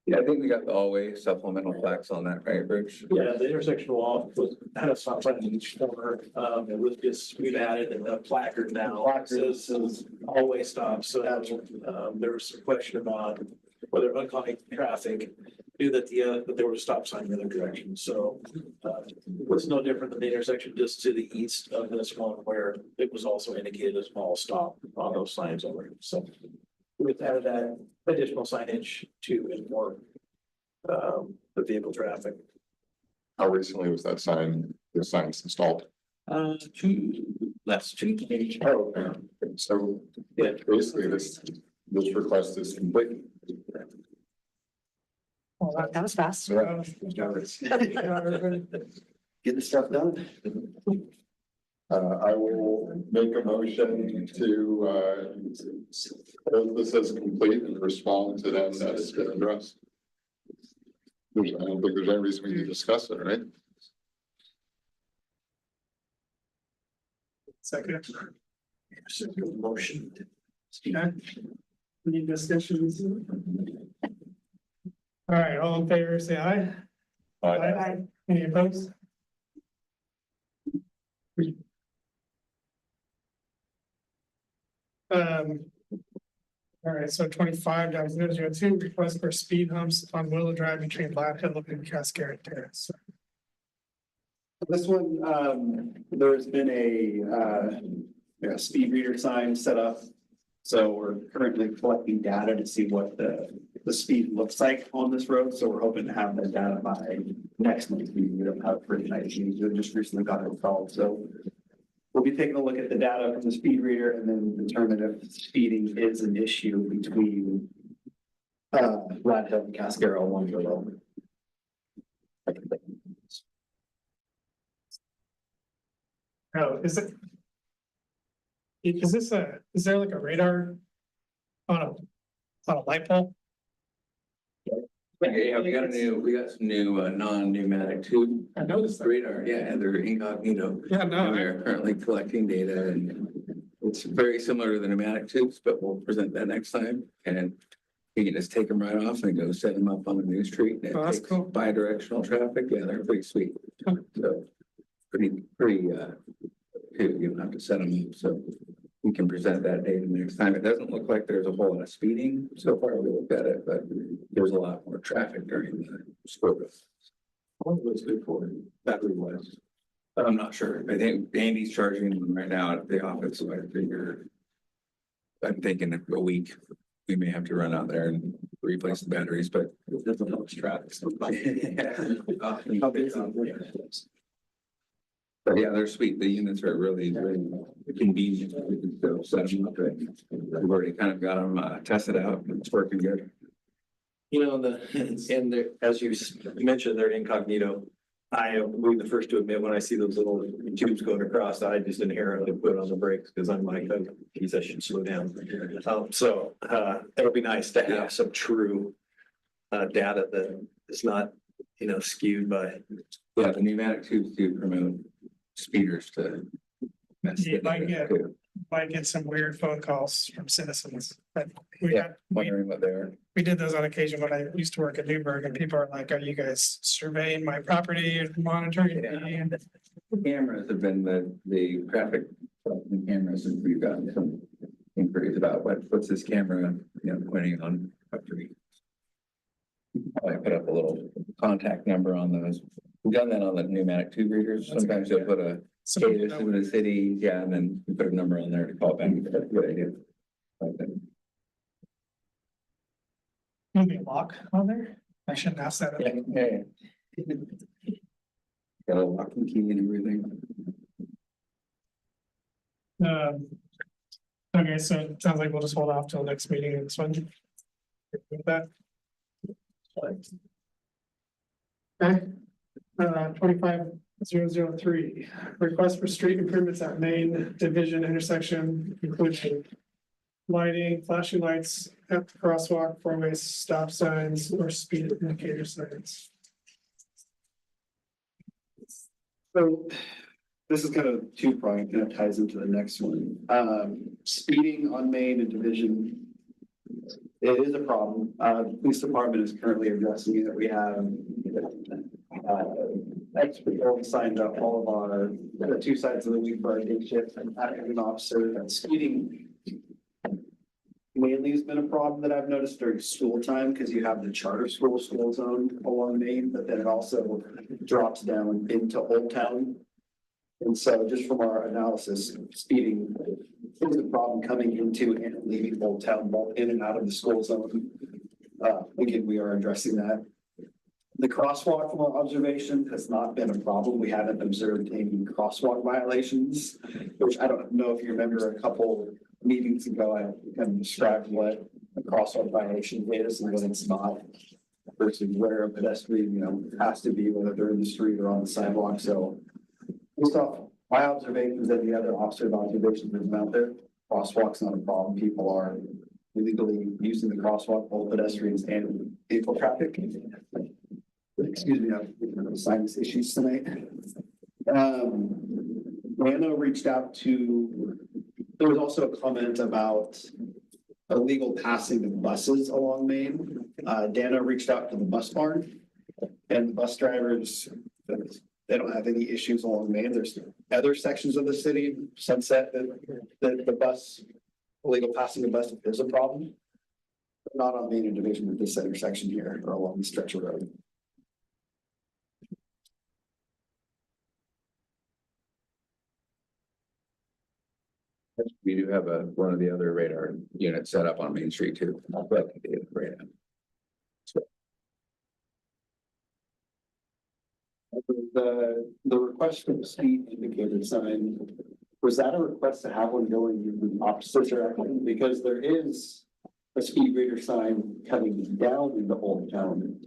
Yeah, I think we got the all-way supplemental plaques on that, right, Rich? Yeah, the intersection wall had a stop sign in each corner. It was just, we've added a placard now. It says always stop. So that was, there was some question about whether oncoming traffic knew that that there was a stop sign in the other direction. So it's no different than the intersection just to the east of this one where it was also indicated a small stop on those signs already. So we've added that additional signage to inform the vehicle traffic. How recently was that sign, the signs installed? Last two. Oh, okay. So Yeah. basically this request is complete. Well, that was fast. Yeah. Get the stuff done. I will make a motion to hold this as complete and respond to them as addressed. I don't think there's any reason we need to discuss it, right? Second. Motion. Okay. Any discussions? All right, all in favor, say aye. Aye. Any opposed? All right, so 25-002, request for speed humps on Willow Drive between Black Hill and Cascade Terrace. This one, there's been a speed reader sign set up. So we're currently collecting data to see what the speed looks like on this road. So we're hoping to have that data by next month. We don't have pretty nice news. We just recently got it installed. So we'll be taking a look at the data from the speed reader and then determine if speeding is an issue between Rat Hill and Cascaro along the road. Oh, is it? Is this is there like a radar on a light pole? Yeah, we got some new, non-pneumatic tube. I noticed that. Radar, yeah, they're incognito. Yeah, And no, we're currently collecting data and it's very similar to the pneumatic tubes, but we'll present that next time. And you can just take them right off and go set them up on a new street. And it Oh, that's takes cool. Bi-directional traffic, yeah, they're pretty sweet. So pretty, you don't have to set them up, so we can present that data next time. It doesn't look like there's a whole lot of speeding so far. We looked at it, but there's a lot more traffic during the sport. What was good for battery wise? I'm not sure. I think Andy's charging them right now at the office, so I figure. I'm thinking a week, we may have to run out there and replace the batteries, but. It doesn't have much traffic. So But yeah, they're sweet. The units are really convenient. We can go set them up. We've already kind of got them tested out. It's working good. You know, as you mentioned, they're incognito. I will be the first to admit, when I see those little tubes going across, I just inherently put on the brakes because I'm like, oh, geez, I should slow down. It'll be nice to have some true data that is not, skewed by. Yeah, the pneumatic tubes do promote speeders to mess Yeah, with it too. might get some weird phone calls from citizens. But we Yeah, got, wondering what they're. we did those on occasion when I used to work at Newburgh and people are like, are you guys surveying my property and monitoring me? And Cameras have been the traffic cameras, and we've gotten some inquiries about what's this camera, pointing on property. I put up a little contact number on those. We've done that on the pneumatic tube readers. Sometimes they'll put a, so hey, people this know is the city, yeah, and then we put a number on there to call back. That's a good idea. Like that. maybe a lock on there. I shouldn't ask that. Yeah. Got a locking key and everything. Okay, so it sounds like we'll just hold off till next meeting in this one. With that. Okay, 25-003, request for street improvements at Main Division intersection, including lighting, flashing lights at the crosswalk, four-way stop signs, or speed indicator signs. So this is kind of two-pronged, kind of ties into the next one. Speeding on Main and Division. It is a problem. The police department is currently addressing it. We have experts signed up all of our, the 2 sides of the week for our day shift and having an officer that's speeding. Mainly has been a problem that I've noticed during school time, because you have the charter school zone along Main, but then it also drops down into Old Town. And so just from our analysis, speeding is a problem coming into and leaving Old Town, both in and out of the school zone. Again, we are addressing that. The crosswalk from our observation has not been a problem. We haven't observed any crosswalk violations, which I don't know if you remember a couple meetings ago, I kind of described what a crosswalk violation is and what it's not. Versus where a pedestrian, has to be, whether they're in the street or on the sidewalk. So based off my observations and the other officer observations that have been out there, crosswalk's not a problem. People are illegally using the crosswalk, both pedestrians and vehicle traffic. excuse me, I'm sinus issues tonight. Randall reached out to, there was also a comment about illegal passing of buses along Main. Dana reached out to the bus barn and the bus drivers, they don't have any issues along Main. There's other sections of the city, Sunset, that the bus, illegal passing of bus is a problem. But not on Main and Division at this intersection here or along the stretch of road. We do have one of the other radar units set up on Main Street too. But right now. The request for the speed indicator sign, was that a request to have one going in the opposite direction? Because there is a speed reader sign coming down into Old Town.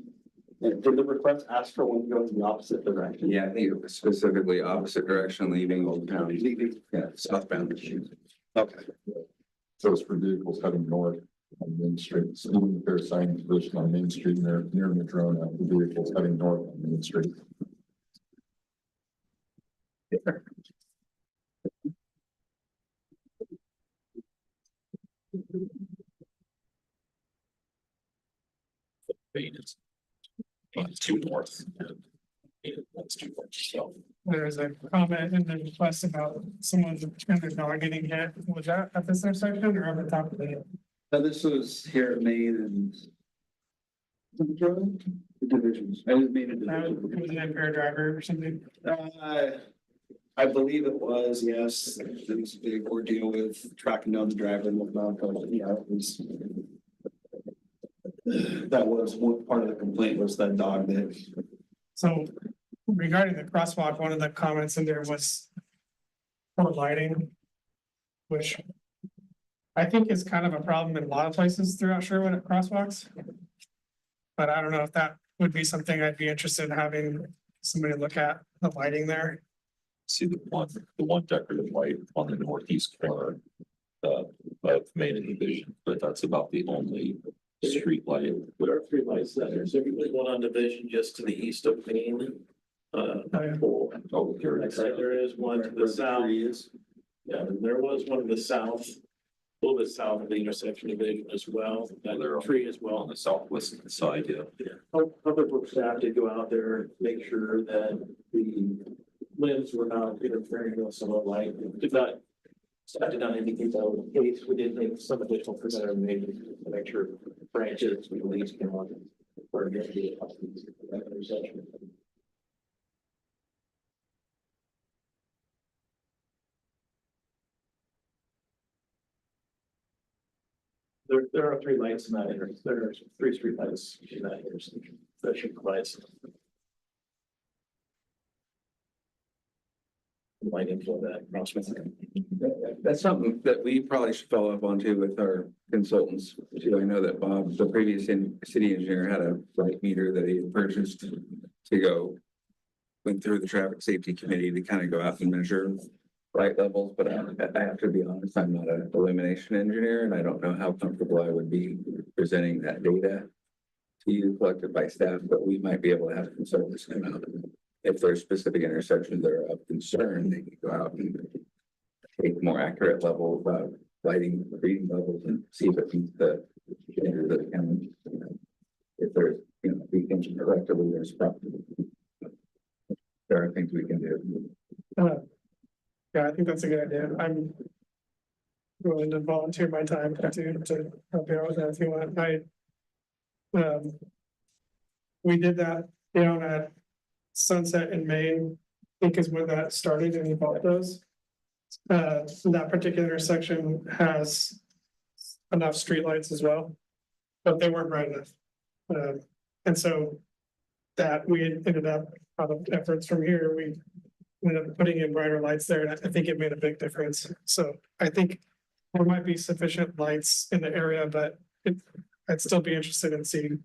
And did the request ask for one going the opposite direction? Yeah, I think it was specifically opposite direction leaving Old Town. Yeah, southbound. Okay. So it's for vehicles heading north on Main Street, so even if there's sign position on Main Street near Madrona, the vehicles heading north on Main Street. Main is too north. And that's too much, so. There's a comment in the request about someone's and their dog getting hit. Was that at this intersection or on the top of the hill? This was here at Main and the divisions. I was Main and Was Division. it an impaired driver or something? I believe it was, yes. There was a big ordeal with tracking down the driver and whatnot, but yeah, it was. That was one part of the complaint was that dog that. So regarding the crosswalk, one of the comments in there was for lighting, which I think is kind of a problem in a lot of places throughout Sherwood at crosswalks. But I don't know if that would be something I'd be interested in having somebody look at the lighting there. See the one decorative light on the northeast corner. Of Main and Division, but that's about the only street light. There are 3 lights that there's one on Division just to the east of Main. Pole. Oh, here it That's is. right, there is one to the south. Yeah, there was one to the south, a little bit south of the intersection Division as well. That tree as well. On the southwest side, yeah. Public Works staff did go out there, make sure that the limbs were not interfering with some of the light. Staff did not indicate that was the case. We did make some additional preventative measures to make sure branches we released came on. Or get the intersection. There are 3 lights in that intersection. There are 3 street lights in that intersection that should provide some lighting for that crosswalk. That's something that we probably should follow up on too with our consultants. I know that Bob, the previous city engineer, had a light meter that he had purchased to go. Went through the traffic safety committee to kind of go out and measure light levels, but I have to be honest, I'm not an illumination engineer and I don't know how comfortable I would be presenting that data to you collected by staff, but we might be able to have consultants come out. If there's specific intersections that are of concern, they can go out and take more accurate level of lighting, reading levels and see if it meets the standard of the county. If there's, if we can correctly, there's probably. There are things we can do. Yeah, I think that's a good idea. I'm willing to volunteer my time to help you out with that if you want. We did that down at Sunset in Maine, I think is where that started and he bought those. That particular intersection has enough streetlights as well, but they weren't bright enough. And so that we ended up, out of efforts from here, we ended up putting in brighter lights there, and I think it made a big difference. So I think there might be sufficient lights in the area, but I'd still be interested in seeing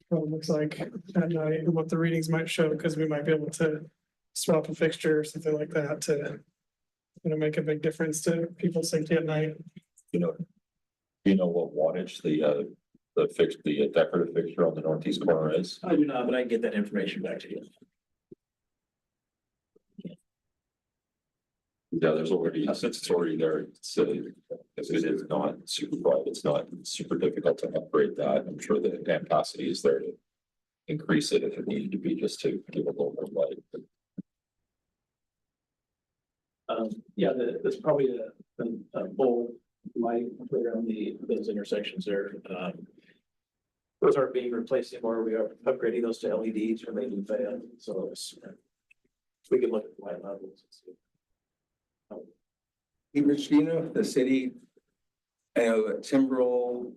what it looks like at night and what the readings might show, because we might be able to swap a fixture or something like that to, make a big difference to people's safety at night. You know what wattage the the decorative fixture on the northeast corner is? I do not, but I can get that information back to you. Yeah, there's already, since it's already there, it's, if it is not super bright, it's not super difficult to upgrade that. I'm sure the capacity is there to increase it if it needed to be, just to give a little more light. Yeah, there's probably a bulb light right around those intersections there. Those aren't being replaced anymore. We are upgrading those to LEDs or maybe fan, so we can look at the light levels. And see. Hey, Rich, do you know if the city, I know that Timberell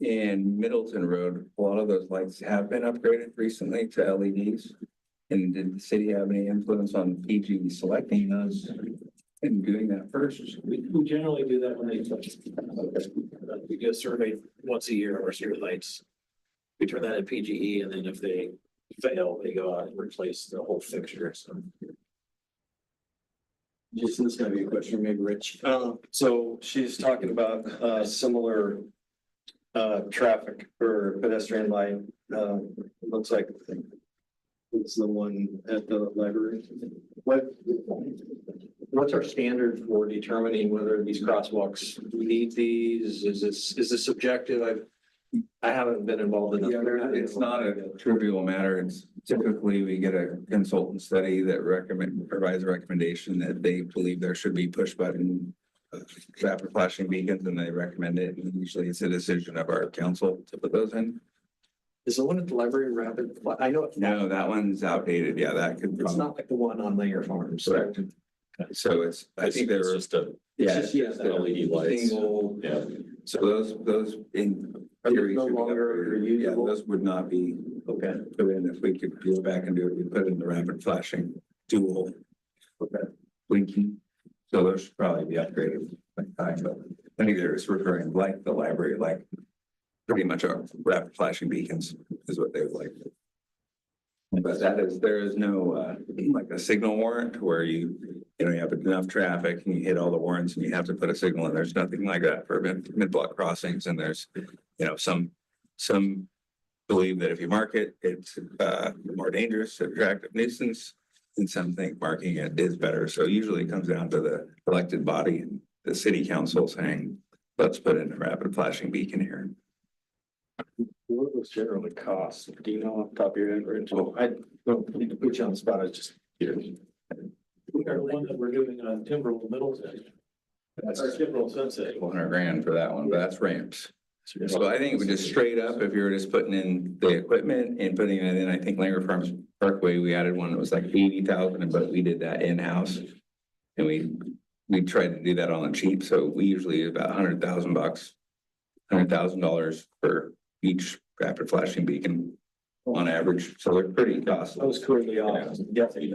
and Middleton Road, a lot of those lights have been upgraded recently to LEDs. And did the city have any influence on PG selecting those and doing that first? We generally do that when they, we get surveyed once a year of our street lights. We turn that in PGE, and then if they fail, they go out and replace the whole fixture, so. Jason, this is gonna be a question, maybe Rich. So she's talking about similar traffic or pedestrian light. It looks like it's the one at the library. What's our standard for determining whether these crosswalks need these? Is this subjective? I haven't been involved in. It's not a trivial matter. It's typically we get a consultant study that provides a recommendation that they believe there should be push button traffic flashing beacons, and they recommend it. And usually it's a decision of our council to put those in. Is the one at the library rapid? I know. No, that one's outdated. Yeah, that could. It's not like the one on Langer Farms. Correct. So it's, I think there it's were. just a, Yeah, just- yeah, the LED lights. Single, Yeah. so those in. Are they theory no should be longer upgraded. Yeah, reusable? those would not be Okay. put in. If we could go back and do it, we put in the rapid flashing dual. Okay. Blinking. So those should probably be upgraded. But I think there is referring like the library, like pretty much our rapid flashing beacons is what they would like. But there is no, like a signal warrant where you have enough traffic and you hit all the warrants and you have to put a signal in. There's nothing like that for mid-block crossings. And there's, some believe that if you mark it, it's more dangerous, attractive nuisance. And some think marking it is better. So usually it comes down to the elected body and the city council saying, let's put in a rapid flashing beacon here. What was generally cost? Do you know off the top of your head, Rich? Well, I don't need to put you on the spot. I just curious. We are the one that we're doing on Timberwolf Middleton. That's our Timberwolf Sunset. $400,000 for that one, but that's ramps. So I think it would just straight up, if you were just putting in the equipment and putting it in, I think Langer Farms Parkway, we added one that was like 80,000, but we did that in-house. And we tried to do that on the cheap, so we usually about $100,000, $100,000 for each rapid flashing beacon on average, so they're pretty costly. I was clearly off. Yeah. This,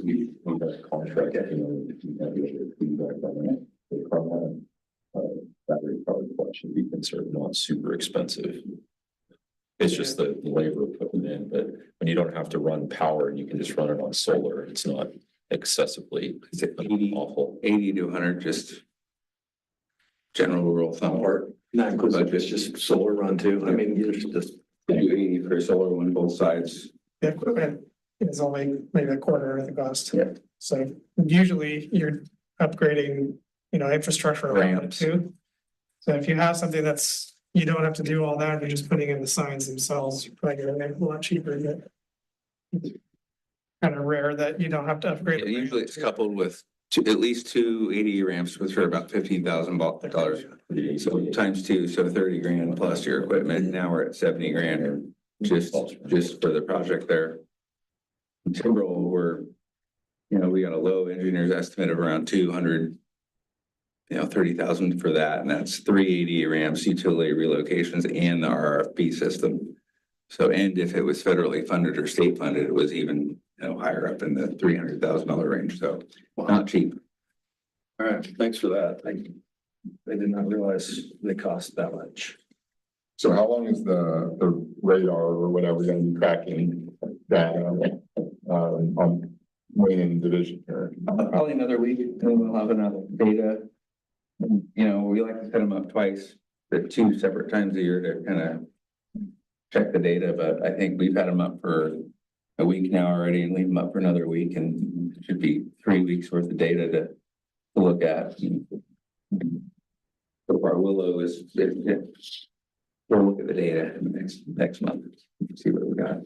we got contract, feedback on it. Battery powered flashing beacons are not super expensive. It's just the labor of putting in, but when you don't have to run power and you can just run it on solar, it's not excessively Is it 80 awful. 80 to 100, just general rule of thumb. Or not inclusive, it's just solar run too. I mean, you're just. Do 80 for solar one, both sides. The equipment is only maybe a quarter of the cost. Yeah. So usually you're upgrading, infrastructure around it Ramps. too. So if you have something that's, you don't have to do all that, you're just putting in the signs themselves, you're probably gonna make it a lot cheaper, but it's kind of rare that you don't have to upgrade. Yeah, the ramp. usually it's coupled with at least two 80 ramps, which are about $15,000. So times two, so 30 grand plus your equipment. Now we're at 70 grand just for the project there. In Timberwolf, we got a low engineer's estimate of around 200. 30,000 for that, and that's 380 ramps, utility relocations, and the RFP system. So, and if it was federally funded or state funded, it was even higher up in the $300,000 range. So, not cheap. All right, thanks for that. I did not realize they cost that much. So how long is the radar or whatever going to be tracking data on Wayne and Division here? Probably another week, and we'll have enough data. We like to set them up twice the 2 separate times a year to kind of check the data, but I think we've had them up for a week now already and leave them up for another week, and it should be 3 weeks worth of data to look at. So far, Willow we'll look at the data next month, see what we got.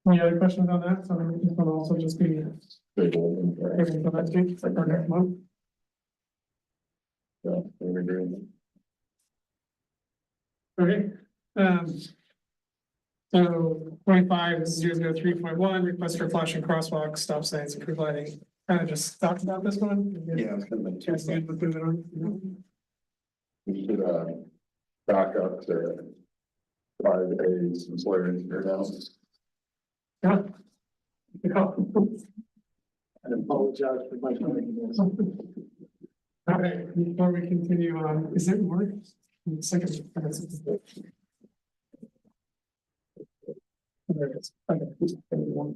Any other questions on that? So this will also just be able for next week, or next month. Okay, so 25 is 003.1, request for flashing crosswalk, stop signs, and providing, kind of just talked about this one. Yeah. It's kind of like- Just need to move it on. We should, back up to 5A, since Larry's here now. Yeah. Yeah. I apologize for my time. Okay, before we continue on, is there more? Second. There it is. Okay. All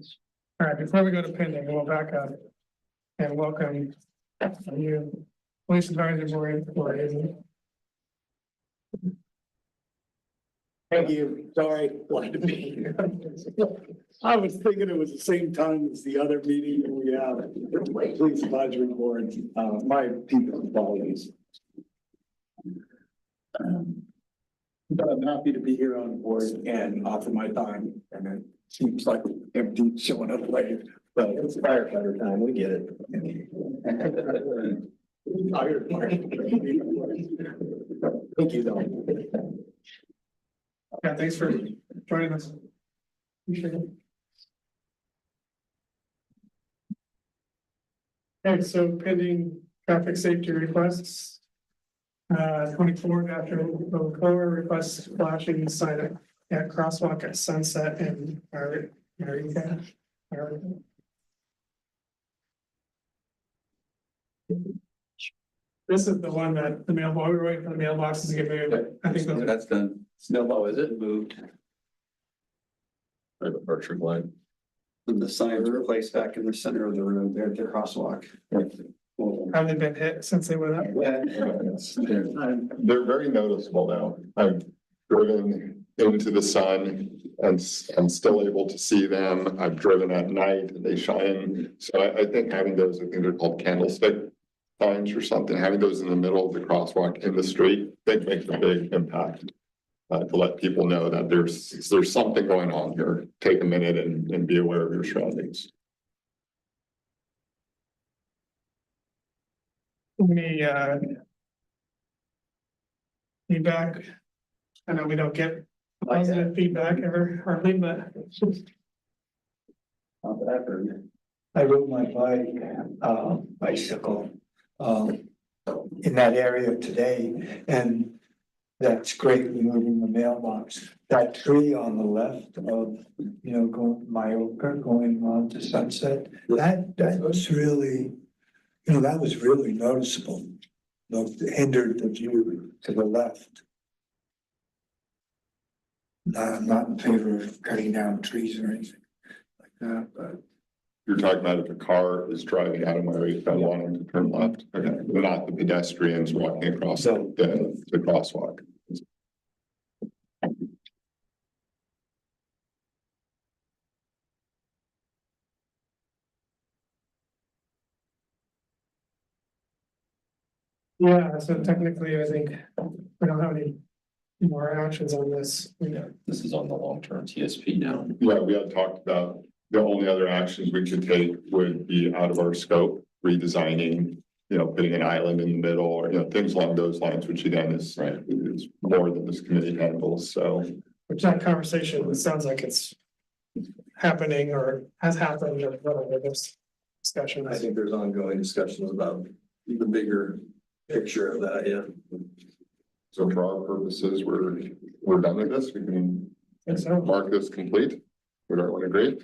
right, before we go to pending, we'll back up and welcome you, police advisory board, or is it? Thank you, sorry, glad to be here. I was thinking it was the same time as the other meeting that we have, police advisory board, my people apologies. But I'm happy to be here on board and offer my time, and it seems like everything's showing up later, but it's firefighter time, we get it. Thank you, though. Yeah, thanks for joining us. Appreciate it. Okay, so pending traffic safety requests. 24 after Clover requests flashing sign at crosswalk at Sunset and Eureka. This is the one that the mailbox, we were waiting for the mailboxes to get moved. I think those are. That's done. Snowball, is it moved? Or the Berkshire line. The signs are placed back in the center of the road there at the crosswalk. Have they been hit since they went up? They're very noticeable now. I've driven into the sun and I'm still able to see them. I've driven at night and they shine. So I think having those, I think they're called candlestick signs or something, having those in the middle of the crosswalk in the street, they make a big impact. To let people know that there's something going on here. Take a minute and be aware of your surroundings. Any feedback? I know we don't get positive feedback ever hardly, but. I rode my bicycle, in that area today, and that's great, removing the mailbox. That tree on the left of, going Myoka, going on to Sunset, that was really, that was really noticeable. Hindered the view to the left. I'm not in favor of cutting down trees or anything like that, but. You're talking about if a car is driving out of my way, if I want them to turn left, okay, not the pedestrians walking across the crosswalk. Yeah, so technically, I think we don't have any more actions on this. This is on the long-term TSP now. Yeah, we had talked about the only other actions we could take would be out of our scope, redesigning, putting an island in the middle or, things along those lines, which again is more than this committee handles, so. Which that conversation, it sounds like it's happening or has happened or whatever, this discussion. I think there's ongoing discussions about the bigger picture of that, yeah. So for our purposes, we're done with this, we can Yes, sir. mark this complete. Would everyone agree?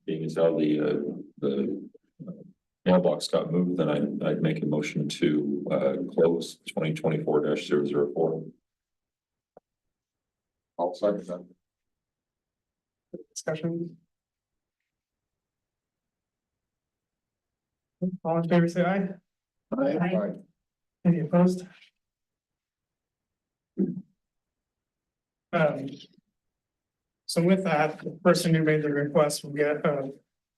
Being as how the mailbox got moved, then I'd make a motion to close 2024-004. I'll second that. Discussion. All in favor, say aye. Aye. Any opposed? So with that, the person who made the request will get a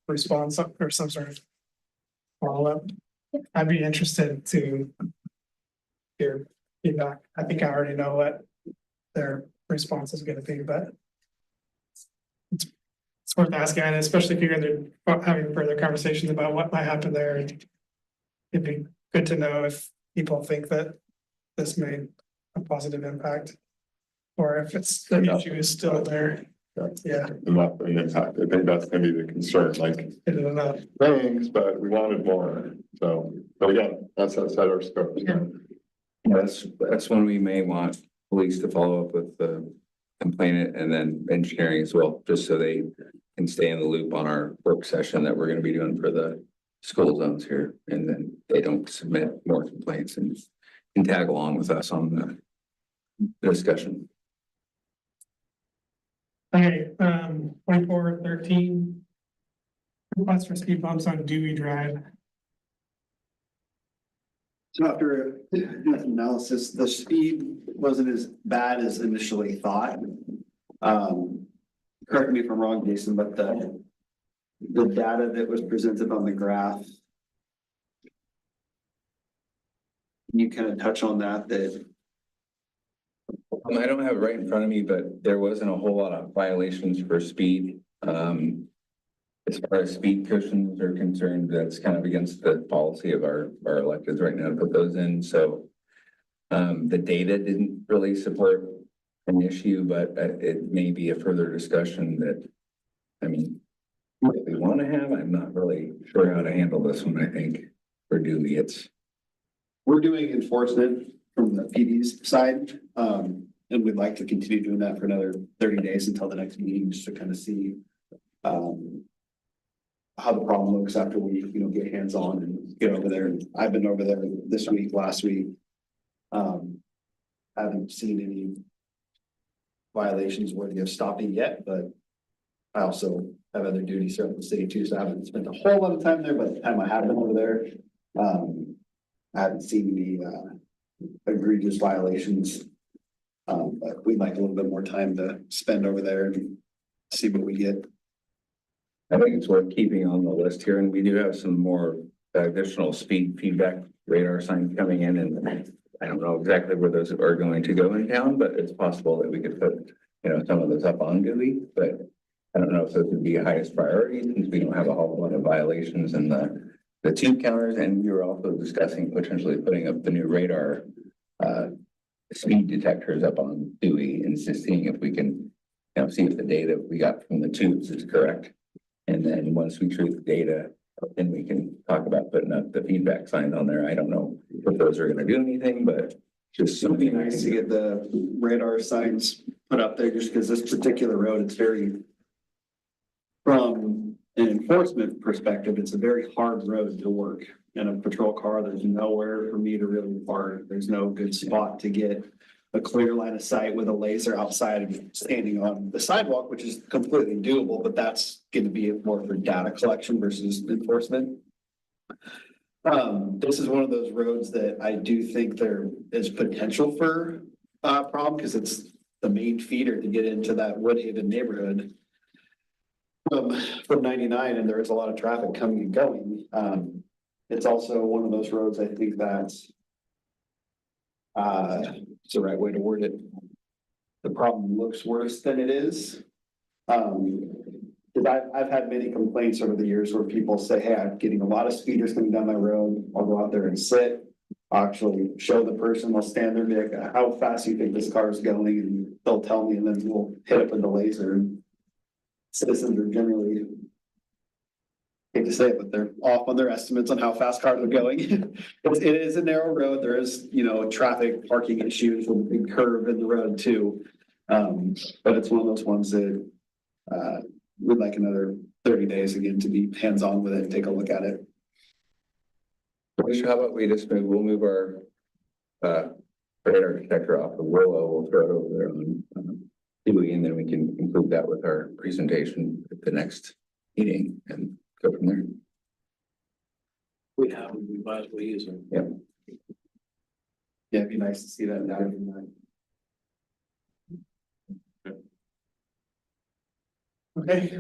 response or some sort of follow-up. I'd be interested to hear feedback. I think I already know what their response is gonna be, but it's worth asking, and especially if you're gonna having further conversations about what might happen there. It'd be good to know if people think that this made a positive impact. Or if it's, the issue is still there. Yeah, Enough of an impact. I think that's gonna be the concern, like, is it enough? thanks, but we wanted more. So, but again, that's outside our scope. That's when we may want police to follow up with the complainant and then engineering as well, just so they can stay in the loop on our work session that we're gonna be doing for the school zones here. And then they don't submit more complaints and can tag along with us on the discussion. Okay, 2413. Request for speed bumps on Dewey Drive. So after analysis, the speed wasn't as bad as initially thought. Correct me if I'm wrong, Jason, but the data that was presented on the graph. Can you kind of touch on that, I don't have it right in front of me, but there wasn't a whole lot of violations for speed. As far as speed cushions are concerned, that's kind of against the policy of our electeds right now to put those in, so. The data didn't really support an issue, but it may be a further discussion that, I mean, what we want to have, I'm not really sure how to handle this one, I think, for Dewey, we're doing enforcement from the PD's side. And we'd like to continue doing that for another 30 days until the next meeting, just to kind of see how the problem looks after we, get hands-on and get over there. I've been over there this week, last week. Haven't seen any violations worthy of stopping yet, but I also have other duties throughout the city too, so I haven't spent a whole lot of time there, but the time I have been over there, I haven't seen any egregious violations. But we'd like a little bit more time to spend over there and see what we get. I think it's worth keeping on the list here, and we do have some more additional speed feedback radar signs coming in, and I don't know exactly where those are going to go in town, but it's possible that we could put, some of those up on Dewey, but I don't know if those would be highest priority, since we don't have a whole lot of violations in the tube counters, and we were also discussing potentially putting up the new radar speed detectors up on Dewey and just seeing if we can, see if the data we got from the tubes is correct. And then once we treat the data, then we can talk about putting up the feedback signs on there. I don't know if those are gonna do anything, but just It'd be something nice to get the radar signs put up there, just because this particular road, it's very, from an enforcement perspective, it's a very hard road to work. In a patrol car, there's nowhere for me to really park. There's no good spot to get a clear line of sight with a laser outside of standing on the sidewalk, which is completely doable, but that's going to be more for data collection versus enforcement. This is one of those roads that I do think there is potential for a problem, because it's the main feeder to get into that Woodhaven neighborhood from 99, and there is a lot of traffic coming and going. It's also one of those roads, I think that's it's the right way to word it. The problem looks worse than it is. Because I've had many complaints over the years where people say, hey, I'm getting a lot of speeders coming down my road. I'll go out there and sit. I'll actually show the person, they'll stand there and be like, how fast do you think this car is going? And they'll tell me, and then we'll hit it with the laser. Citizens are generally, hate to say it, but they're off on their estimates on how fast cars are going. It is a narrow road. There is, traffic parking issues with a big curve in the road too. But it's one of those ones that we'd like another 30 days again to be hands-on with it and take a look at it. How about we just we'll move our radar detector off the Willow, we'll throw it over there on Dewey, and then we can include that with our presentation at the next meeting and go from there. we have them, we might as well use them. Yeah, it'd be nice to see that document. Okay,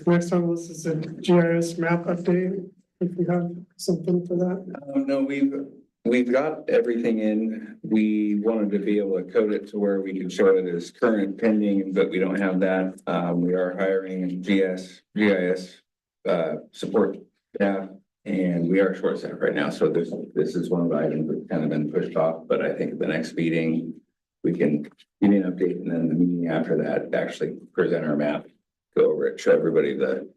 next on this is a GIS map update, if you have something for that. No, we've got everything in. We wanted to be able to code it to where we can show it as current pending, but we don't have that. We are hiring GIS support staff, and we are short staffed right now. So this is one of the items that's kind of been pushed off, but I think the next meeting, we can give you an update, and then the meeting after that, actually present our map, go over it, show everybody the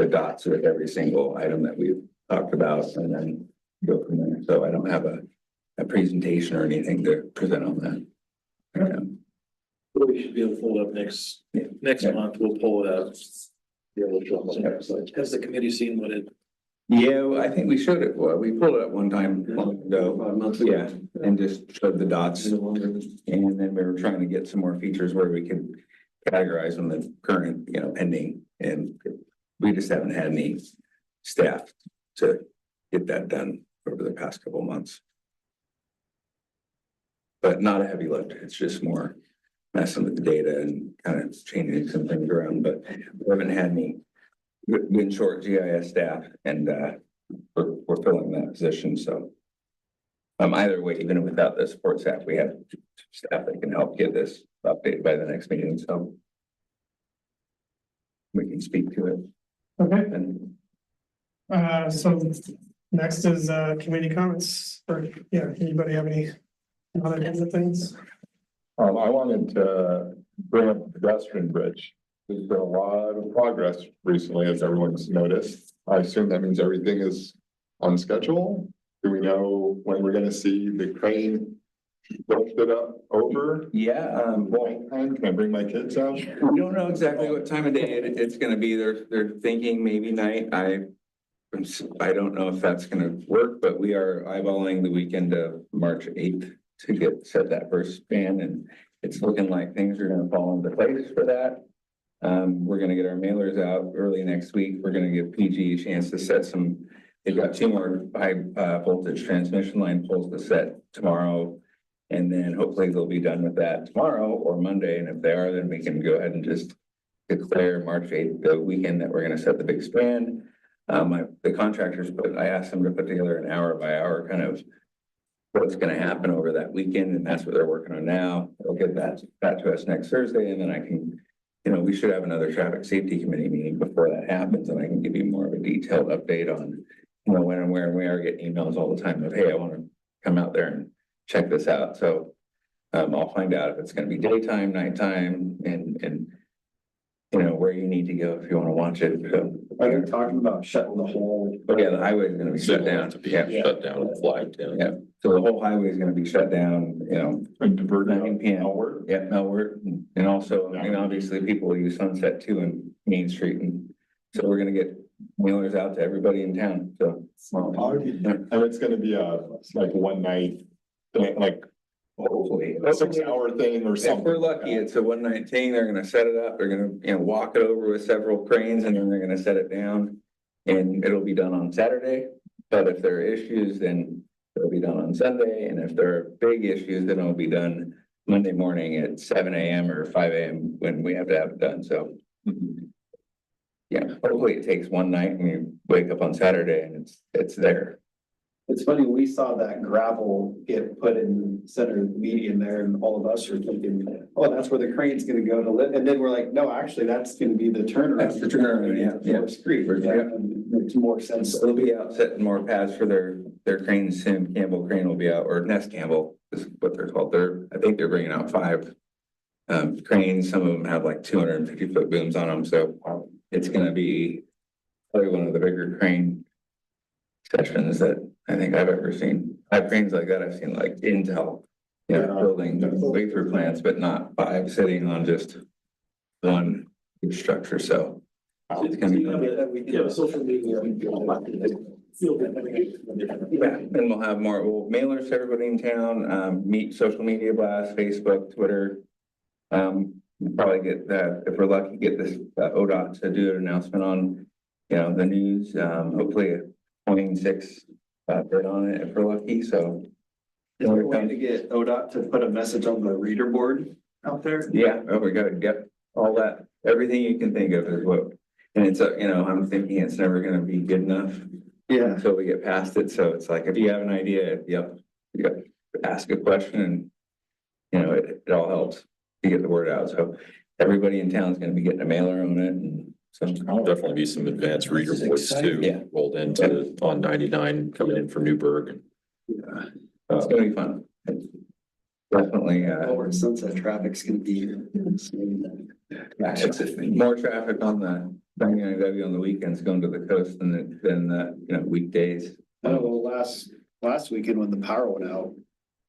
dots with every single item that we've talked about, and then go from there. So I don't have a presentation or anything to present on that. We should be able to pull it up next month. We'll pull it up. Yeah, we'll show them. Has the committee seen what it? Yeah, I think we showed it. Well, we pulled it up one time long ago. 5 months ago. Yeah, and just showed the dots. And then we were trying to get some more features where we could categorize them as current, pending. And we just haven't had any staff to get that done over the past couple of months. But not a heavy lift. It's just more messing with the data and kind of changing some things around, but we haven't had any been short GIS staff, and we're filling that position. So either way, even without the support staff, we have staff that can help get this updated by the next meeting. So we can speak to it. Okay, And so next is committee comments, or, yeah, anybody have any other kinds of things? I wanted to bring up the pedestrian bridge. There's been a lot of progress recently, as everyone's noticed. I assume that means everything is on schedule. Do we know when we're gonna see the crane lifted up over? yeah, well, Can I bring my kids out? we don't know exactly what time of day it's gonna be. They're thinking maybe night. I don't know if that's gonna work, but we are eyeballing the weekend of March 8th to set that first span, and it's looking like things are gonna fall into place for that. We're gonna get our mailers out early next week. We're gonna give PG a chance to set some. They've got 2 more high voltage transmission line poles to set tomorrow. And then hopefully they'll be done with that tomorrow or Monday. And if they are, then we can go ahead and just declare March 8th, the weekend that we're gonna set the big span. The contractors, but I asked them to put together an hour by hour kind of what's gonna happen over that weekend, and that's what they're working on now. They'll get that to us next Thursday, and then I can, we should have another traffic safety committee meeting before that happens, and I can give you more of a detailed update on, when and where, and we are getting emails all the time of, hey, I wanna come out there and check this out. So I'll find out if it's gonna be daytime, nighttime, and where you need to go if you wanna watch it. So, Are you talking about shutting the whole? but yeah, the highway is gonna be shut down. To be Yeah. shut down and flagged down. Yeah, so the whole highway is gonna be shut down, And diverted 9 p.m. outward? Yeah, Melwood, and also, obviously people use Sunset too and Main Street, and so we're gonna get mailers out to everybody in town, so. And it's gonna be like one night thing, like Hopefully. a 6-hour thing or If something. we're lucky, it's a 1 night thing. They're gonna set it up, they're gonna, walk it over with several cranes, and then they're gonna set it down. And it'll be done on Saturday, but if there are issues, then it'll be done on Sunday, and if there are big issues, then it'll be done Monday morning at 7 a.m. or 5 a.m. when we have to have it done, so. Yeah, hopefully it takes 1 night and you wake up on Saturday and it's there. It's funny, we saw that gravel get put in the center of the median there, and all of us are thinking, oh, that's where the crane's gonna go to live. And then we're like, no, actually, that's gonna be the turnaround. That's the turnaround, yeah. Street, Yeah. makes more sense. So they'll be out setting more pads for their cranes soon. Campbell Crane will be out, or Nest Campbell is what they're called. I think they're bringing out 5 cranes. Some of them have like 250-foot booms on them, so it's gonna be probably one of the bigger crane sessions that I think I've ever seen. I have cranes like that. I've seen like Intel, building wafer plants, but not 5 sitting on just one structure. So it's gonna be. We have a social media. Yeah, and we'll have more, mailers to everybody in town, meet social media blasts, Facebook, Twitter. We'll probably get that, if we're lucky, get this ODOT to do an announcement on, the news. Hopefully 0.6 bid on it if we're lucky, so. Is there a way to get ODOT to put a message on the reader board out there? Yeah, oh, we gotta get all that, everything you can think of is what, and it's, you know, I'm thinking it's never gonna be good enough Yeah. until we get past it, so it's like, if you have an idea, yep, you got to ask a question and, you know, it all helps to get the word out, so everybody in town is gonna be getting a mailer on it and so. There'll definitely be some advanced reader boards too, Yeah. rolled into on 99 coming in from Newburgh. It's gonna be fun. Definitely, Over Sunset traffic's gonna be. it's more traffic on the 99W on the weekends going to the coast than, you know, weekdays. Oh, well, last weekend when the power went out,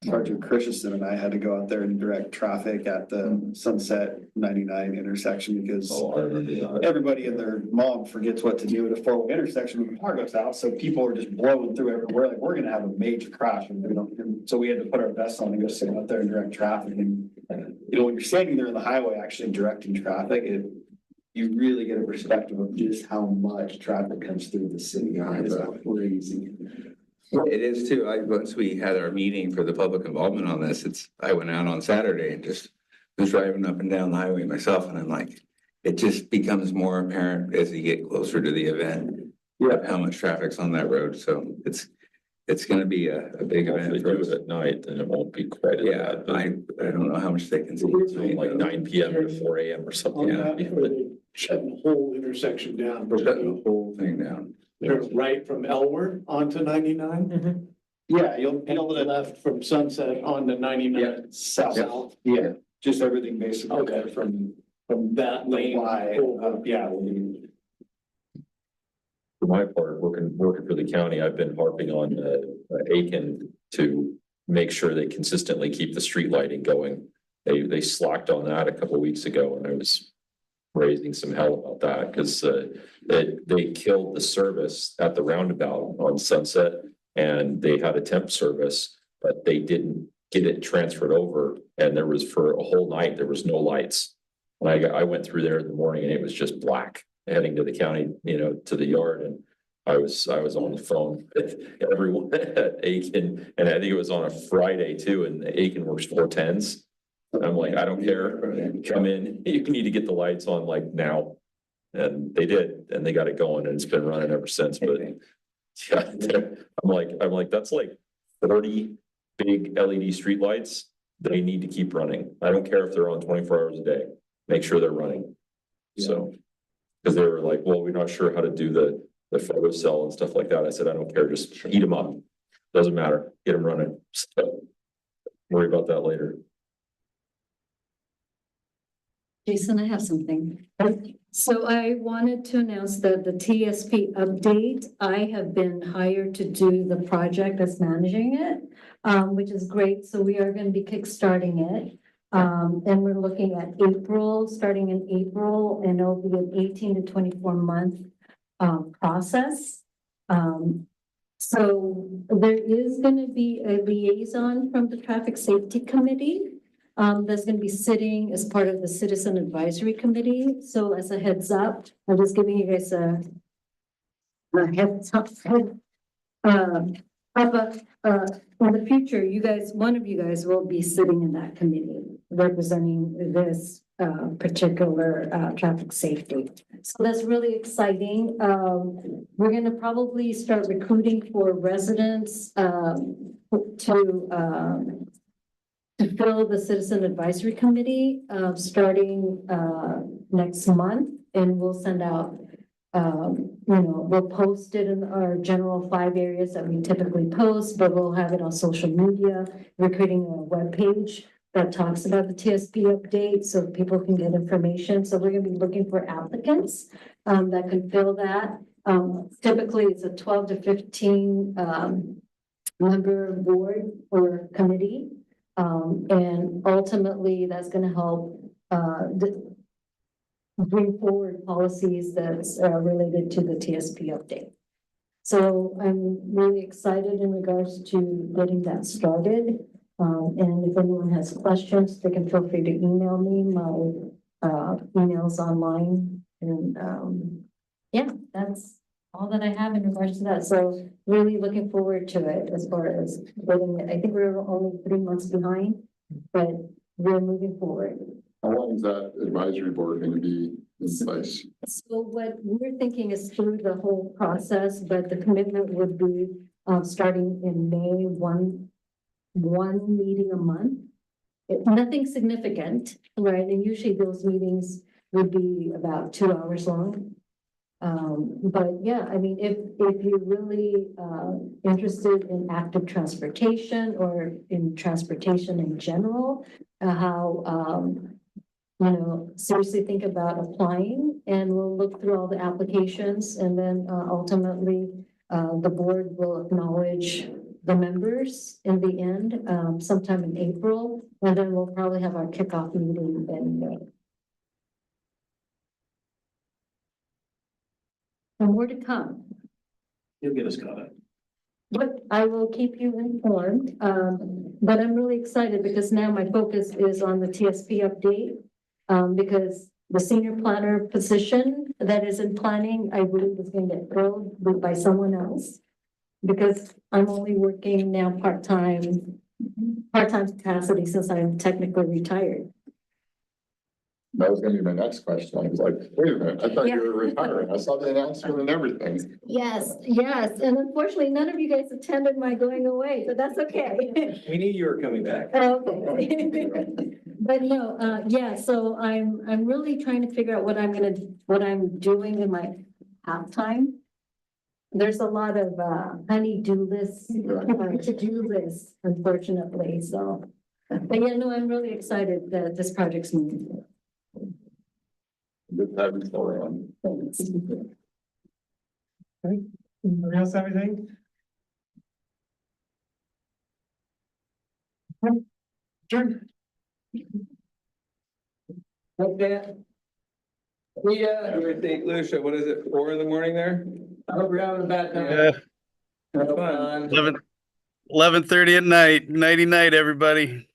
Sergeant Christensen and I had to go out there and direct traffic at the Sunset 99 intersection because Oh, I remember that. everybody and their mom forgets what to do at a four-way intersection when the power goes out, so people are just blowing through everywhere, like, we're gonna have a major crash, and we don't, and so we had to put our vests on and go sit out there and direct traffic, and you know, when you're standing there in the highway actually directing traffic, you really get a perspective of just how much traffic comes through the city. It's crazy. It is too. Once we had our meeting for the public involvement on this, I went out on Saturday and just was driving up and down the highway myself, and I'm like, it just becomes more apparent as you get closer to the event. Yeah, how much traffic's on that road, so it's gonna be a big If they event do for us. it at night, then it won't be quite as Yeah, bad. but I don't know how much they can see. Like 9 PM to 4 AM or something. On that, where they shutting the whole intersection down. We're shutting the whole thing down. Right from Elwer onto 99. Yeah, you'll be able to Left from Sunset onto 99 south. yeah, just everything basically. Okay, from that lane. Why, yeah. For my part, working for the county, I've been harping on Aiken to make sure they consistently keep the street lighting going. They slacked on that a couple of weeks ago and I was raising some hell about that because they killed the service at the roundabout on Sunset and they had a temp service, but they didn't get it transferred over. And there was for a whole night, there was no lights. And I went through there in the morning and it was just black heading to the county, you know, to the yard. And I was on the phone with everyone at Aiken, and I think it was on a Friday too, and Aiken works 410s. I'm like, I don't care, come in, you need to get the lights on like now. And they did, and they got it going, and it's been running ever since, but yeah, I'm like, that's like 40 big LED streetlights. They need to keep running. I don't care if they're on 24 hours a day, make sure they're running. So, because they were like, well, we're not sure how to do the photo cell and stuff like that. I said, I don't care, just heat them up. Doesn't matter, get them running. So, worry about that later. Jason, I have something. So I wanted to announce that the TSP update, I have been hired to do the project that's managing it, which is great. So we are going to be kickstarting it. And we're looking at April, starting in April, and it'll be an 18 to 24 month process. So there is going to be a liaison from the Traffic Safety Committee that's going to be sitting as part of the Citizen Advisory Committee. So as a heads up, I'm just giving you guys a heads up. In the future, you guys, one of you guys will be sitting in that committee representing this particular traffic safety. So that's really exciting. We're going to probably start recruiting for residents to fill the Citizen Advisory Committee starting next month, and we'll send out we'll post it in our general 5 areas that we typically post, but we'll have it on social media. We're creating a webpage that talks about the TSP update so people can get information. So we're going to be looking for applicants that can fill that. Typically, it's a 12 to 15 member board or committee. And ultimately, that's going to help bring forward policies that's related to the TSP update. So I'm really excited in regards to getting that started. And if anyone has questions, they can feel free to email me. My email's online. And yeah, that's all that I have in regards to that. So really looking forward to it as far as getting it. I think we're only 3 months behind, but we're moving forward. How long is that advisory board going to be in place? So what we're thinking is through the whole process, but the commitment would be starting in May, one meeting a month. Nothing significant, right? And usually those meetings would be about 2 hours long. But yeah, I mean, if you're really interested in active transportation or in transportation in general, how seriously think about applying, and we'll look through all the applications, and then ultimately the board will acknowledge the members in the end, sometime in April, and then we'll probably have our kickoff meeting in May. And more to come. You'll get us caught up. But I will keep you informed, but I'm really excited because now my focus is on the TSP update. Because the senior planner position that is in planning, I believe is going to get filled by someone else. Because I'm only working now part-time capacity since I'm technically retired. That was gonna be my next question. I was like, wait a minute, I thought you were retiring. I saw the announcement and everything. Yes, and unfortunately, none of you guys attended my going away, but that's okay. We knew you were coming back. Okay. But no, yeah, so I'm really trying to figure out what I'm doing in my halftime. There's a lot of honey-do lists, to-do lists, unfortunately, so. But yeah, no, I'm really excited that this project's moving forward. Good to have you still around. Thanks. Anybody else have anything? Adjourn. Okay. Yeah, we think, Lucia, what is it, 4 in the morning there? I hope you're having a bad Yeah, Have fun. 11:30 at night. Nighty night, everybody.